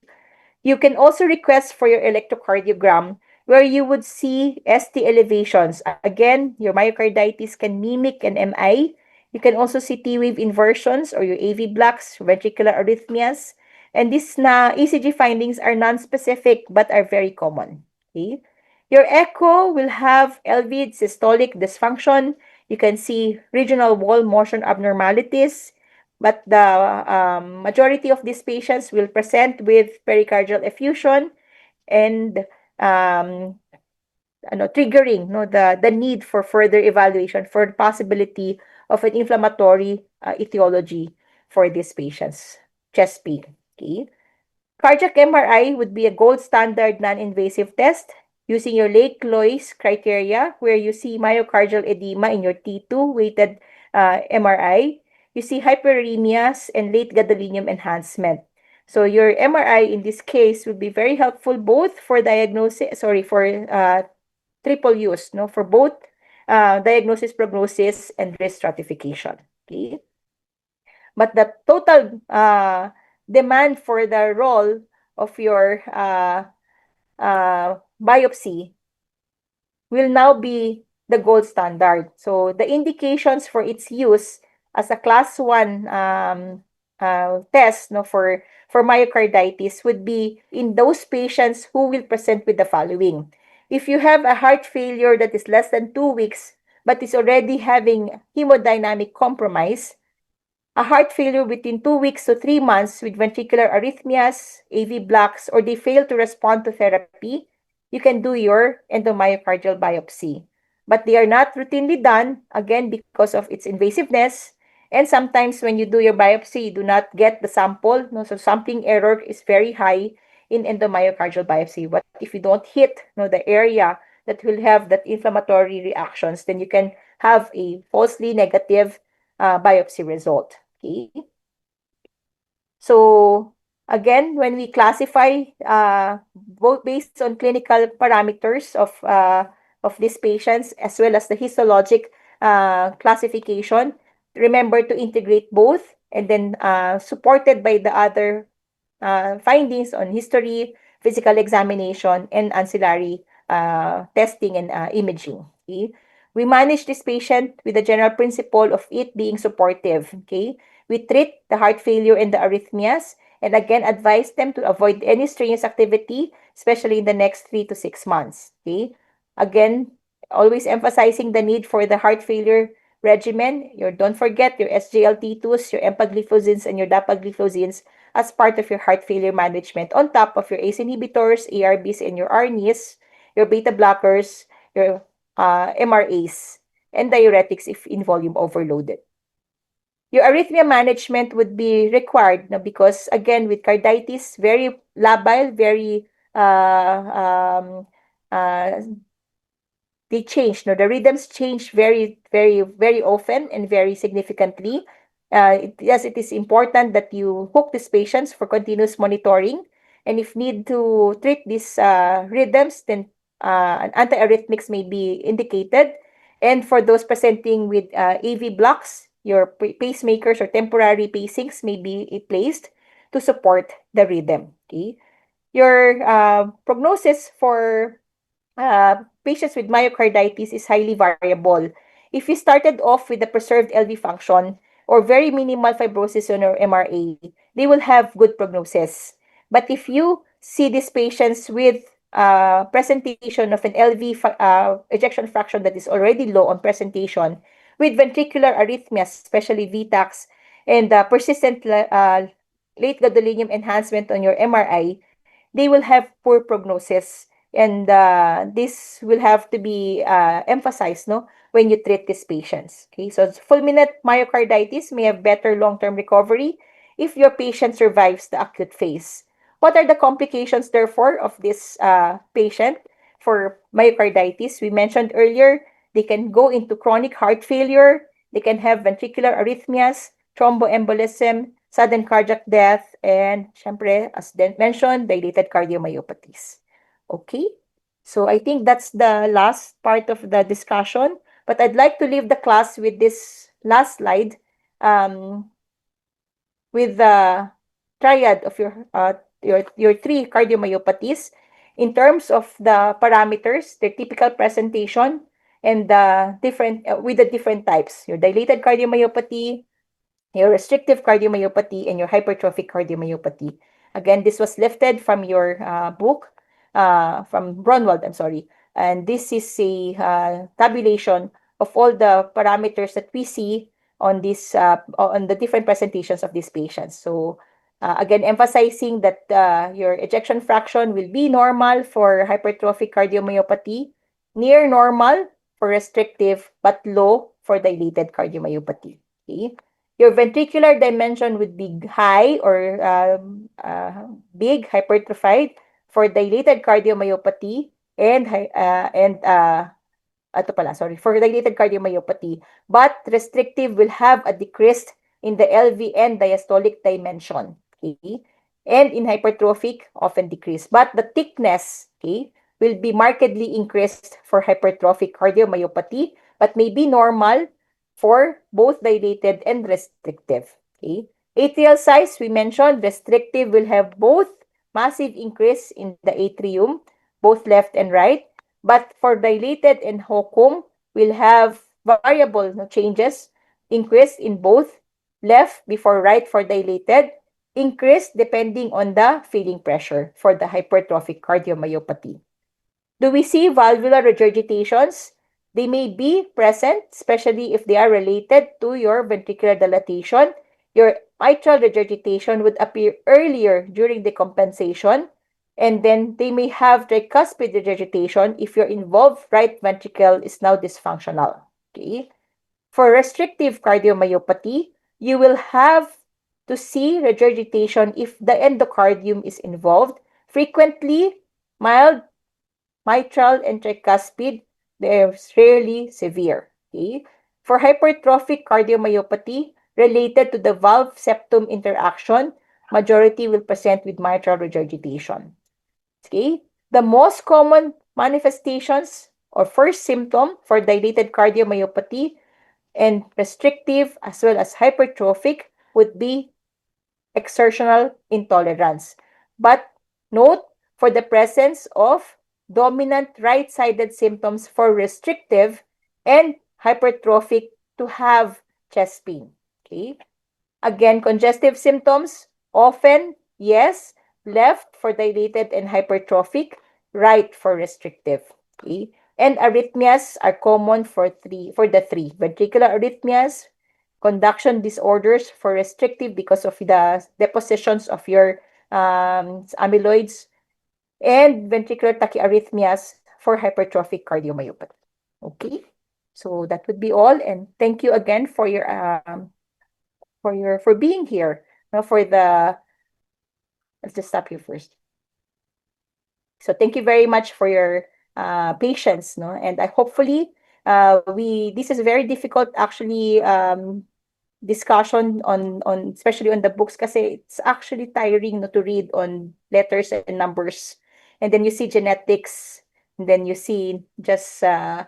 You can also request for your electrocardiogram where you would see ST elevations. Again, your myocarditis can mimic an MI. You can also see T-wave inversions or your AV blocks, ventricular arrhythmias. And these ECG findings are non-specific but are very common. Okay? Your echo will have LV systolic dysfunction. You can see regional wall motion abnormalities, but the majority of these patients will present with pericardial effusion and triggering the need for further evaluation for the possibility of an inflammatory etiology for these patients, chest pain. Okay. Cardiac MRI would be a gold standard non-invasive test using your Lake Lois criteria where you see myocardial edema in your T2 weighted MRI. you see hyperemias and late gadolinium enhancement. So your MRI in this case will be very helpful both for triple use, no, for both diagnosis, prognosis, and risk stratification. Okay, but the total demand for the role of your biopsy will now be the gold standard. So the indications for its use as a class 1 test, no, for myocarditis would be in those patients who will present with the following. If you have a heart failure that is less than 2 weeks but is already having hemodynamic compromise, a heart failure within 2 weeks to 3 months with ventricular arrhythmias, AV blocks, or they fail to respond to therapy, you can do your endomyocardial biopsy. But they are not routinely done, again, because of its invasiveness. And sometimes when you do your biopsy, you do not get the sample. No? So sampling error is very high in endomyocardial biopsy. What if you don't hit, no, the area that will have that inflammatory reactions, then you can have a falsely negative biopsy result. Okay. So again, when we classify both based on clinical parameters of these patients as well as the histologic classification, remember to integrate both and then supported by the other findings on history, physical examination, and ancillary testing and imaging. Okay? We manage this patient with the general principle of it being supportive. Okay? We treat the heart failure and the arrhythmias and again advise them to avoid any strenuous activity, especially in the next 3 to 6 months. Okay? Again, always emphasizing the need for the heart failure regimen. Don't forget your SGLT2s, your empagliflozins, and your dapagliflozins as part of your heart failure management on top of your ACE inhibitors, ARBs, and your ARNIs, your beta blockers, your MRAs, and diuretics if in volume overloaded. Your arrhythmia management would be required because, again, with carditis, very labile, very they change. No, the rhythms change very, very, very often and very significantly. Yes, it is important that you hook these patients for continuous monitoring. And if need to treat these rhythms, then an antiarrhythmics may be indicated. And for those presenting with AV blocks, your pacemakers or temporary pacings may be placed to support the rhythm. Okay? Your prognosis for patients with myocarditis is highly variable. If you started off with a preserved LV function or very minimal fibrosis on your MRA, they will have good prognosis. But if you see these patients with presentation of an LV ejection fraction that is already low on presentation, with ventricular arrhythmias, especially VTACs, and persistent late gadolinium enhancement on your MRI, they will have poor prognosis. And this will have to be emphasized, no, when you treat these patients. Okay, so fulminant myocarditis may have better long-term recovery if your patient survives the acute phase. What are the complications, therefore, of this patient for myocarditis? We mentioned earlier, they can go into chronic heart failure, they can have ventricular arrhythmias, thromboembolism, sudden cardiac death, and syempre, as mentioned, dilated cardiomyopathies. Okay, so I think that's the last part of the discussion, but I'd like to leave the class with this last slide with the triad of your three cardiomyopathies in terms of the parameters, their typical presentation, and the different with the different types, your dilated cardiomyopathy, your restrictive cardiomyopathy, and your hypertrophic cardiomyopathy. Again, this was lifted from your book, from Braunwald, I'm sorry. And this is a tabulation of all the parameters that we see on this on the different presentations of these patients. So again, emphasizing that your ejection fraction will be normal for hypertrophic cardiomyopathy, near normal for restrictive, but low for dilated cardiomyopathy. Okay? Your ventricular dimension would be high or big, hypertrophied for dilated cardiomyopathy and for dilated cardiomyopathy, but restrictive will have a decreased in the LV and diastolic dimension. Okay? And in hypertrophic, often decrease. But the thickness, okay, will be markedly increased for hypertrophic cardiomyopathy, but may be normal for both dilated and restrictive. Okay? Atrial size, we mentioned, restrictive will have both massive increase in the atrium, both left and right. But for dilated and HOCM, will have variable changes, increase in both left before right for dilated, increase depending on the filling pressure for the hypertrophic cardiomyopathy. Do we see valvular regurgitations? They may be present, especially if they are related to your ventricular dilatation. Your mitral regurgitation would appear earlier during decompensation, and then they may have tricuspid regurgitation if your involved right ventricle is now dysfunctional. Okay? For restrictive cardiomyopathy, you will have to see regurgitation if the endocardium is involved. Frequently, mild mitral and tricuspid, they're rarely severe. Okay? For hypertrophic cardiomyopathy related to the valve septum interaction, majority will present with mitral regurgitation. Okay? The most common manifestations or first symptom for dilated cardiomyopathy and restrictive as well as hypertrophic would be exertional intolerance. But note for the presence of dominant right-sided symptoms for restrictive and hypertrophic to have chest pain. Okay? Again, congestive symptoms, often, yes, left for dilated and hypertrophic, right for restrictive. Okay? And arrhythmias are common for the three. Ventricular arrhythmias, conduction disorders for restrictive because of the depositions of your amyloids, and ventricular tachyarrhythmias for hypertrophic cardiomyopathy. Okay? So that would be all, and thank you again for your for being here. No, for the let's just stop here first. So thank you very much for your patience, no, and I hopefully we this is very difficult actually discussion on especially on the books kasi it's actually tiring no to read on letters and numbers, and then you see genetics, and then you see just uh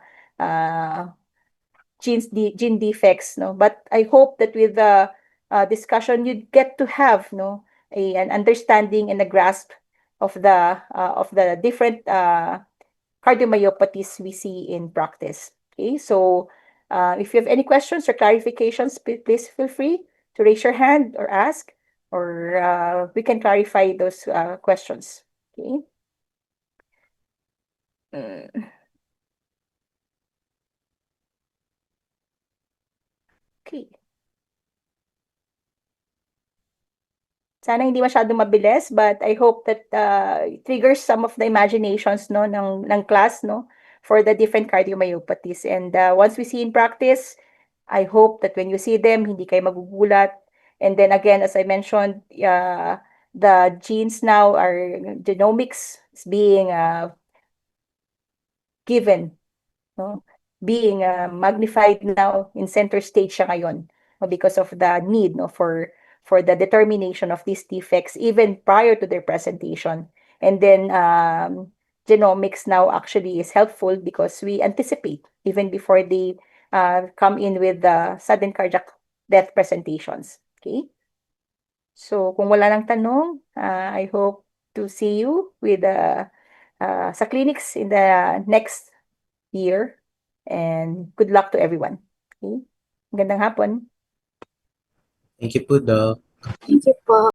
gene defects, no, but I hope that with the discussion you get to have no an understanding and a grasp of the different cardiomyopathies we see in practice. Okay, so if you have any questions or clarifications, please feel free to raise your hand or ask, or we can clarify those questions. Okay. Mm. Okay. Sana hindi masyadong mabilis, but I hope that it triggers some of the imaginations no ng class no for the different cardiomyopathies. And once we see in practice, I hope that when you see them, hindi kayo magugulat. And then again, as I mentioned, the genes now are genomics is being given, no? Being magnified now in center stage siya ngayon, no? Because of the need no for the determination of these defects even prior to their presentation. And then genomics now actually is helpful because we anticipate even before they come in with the sudden cardiac death presentations. Okay? So kung wala nang tanong, I hope to see you with sa clinics in the next year. And good luck to everyone. Okay? Magandang hapon. Thank you po, Doc. Thank you po.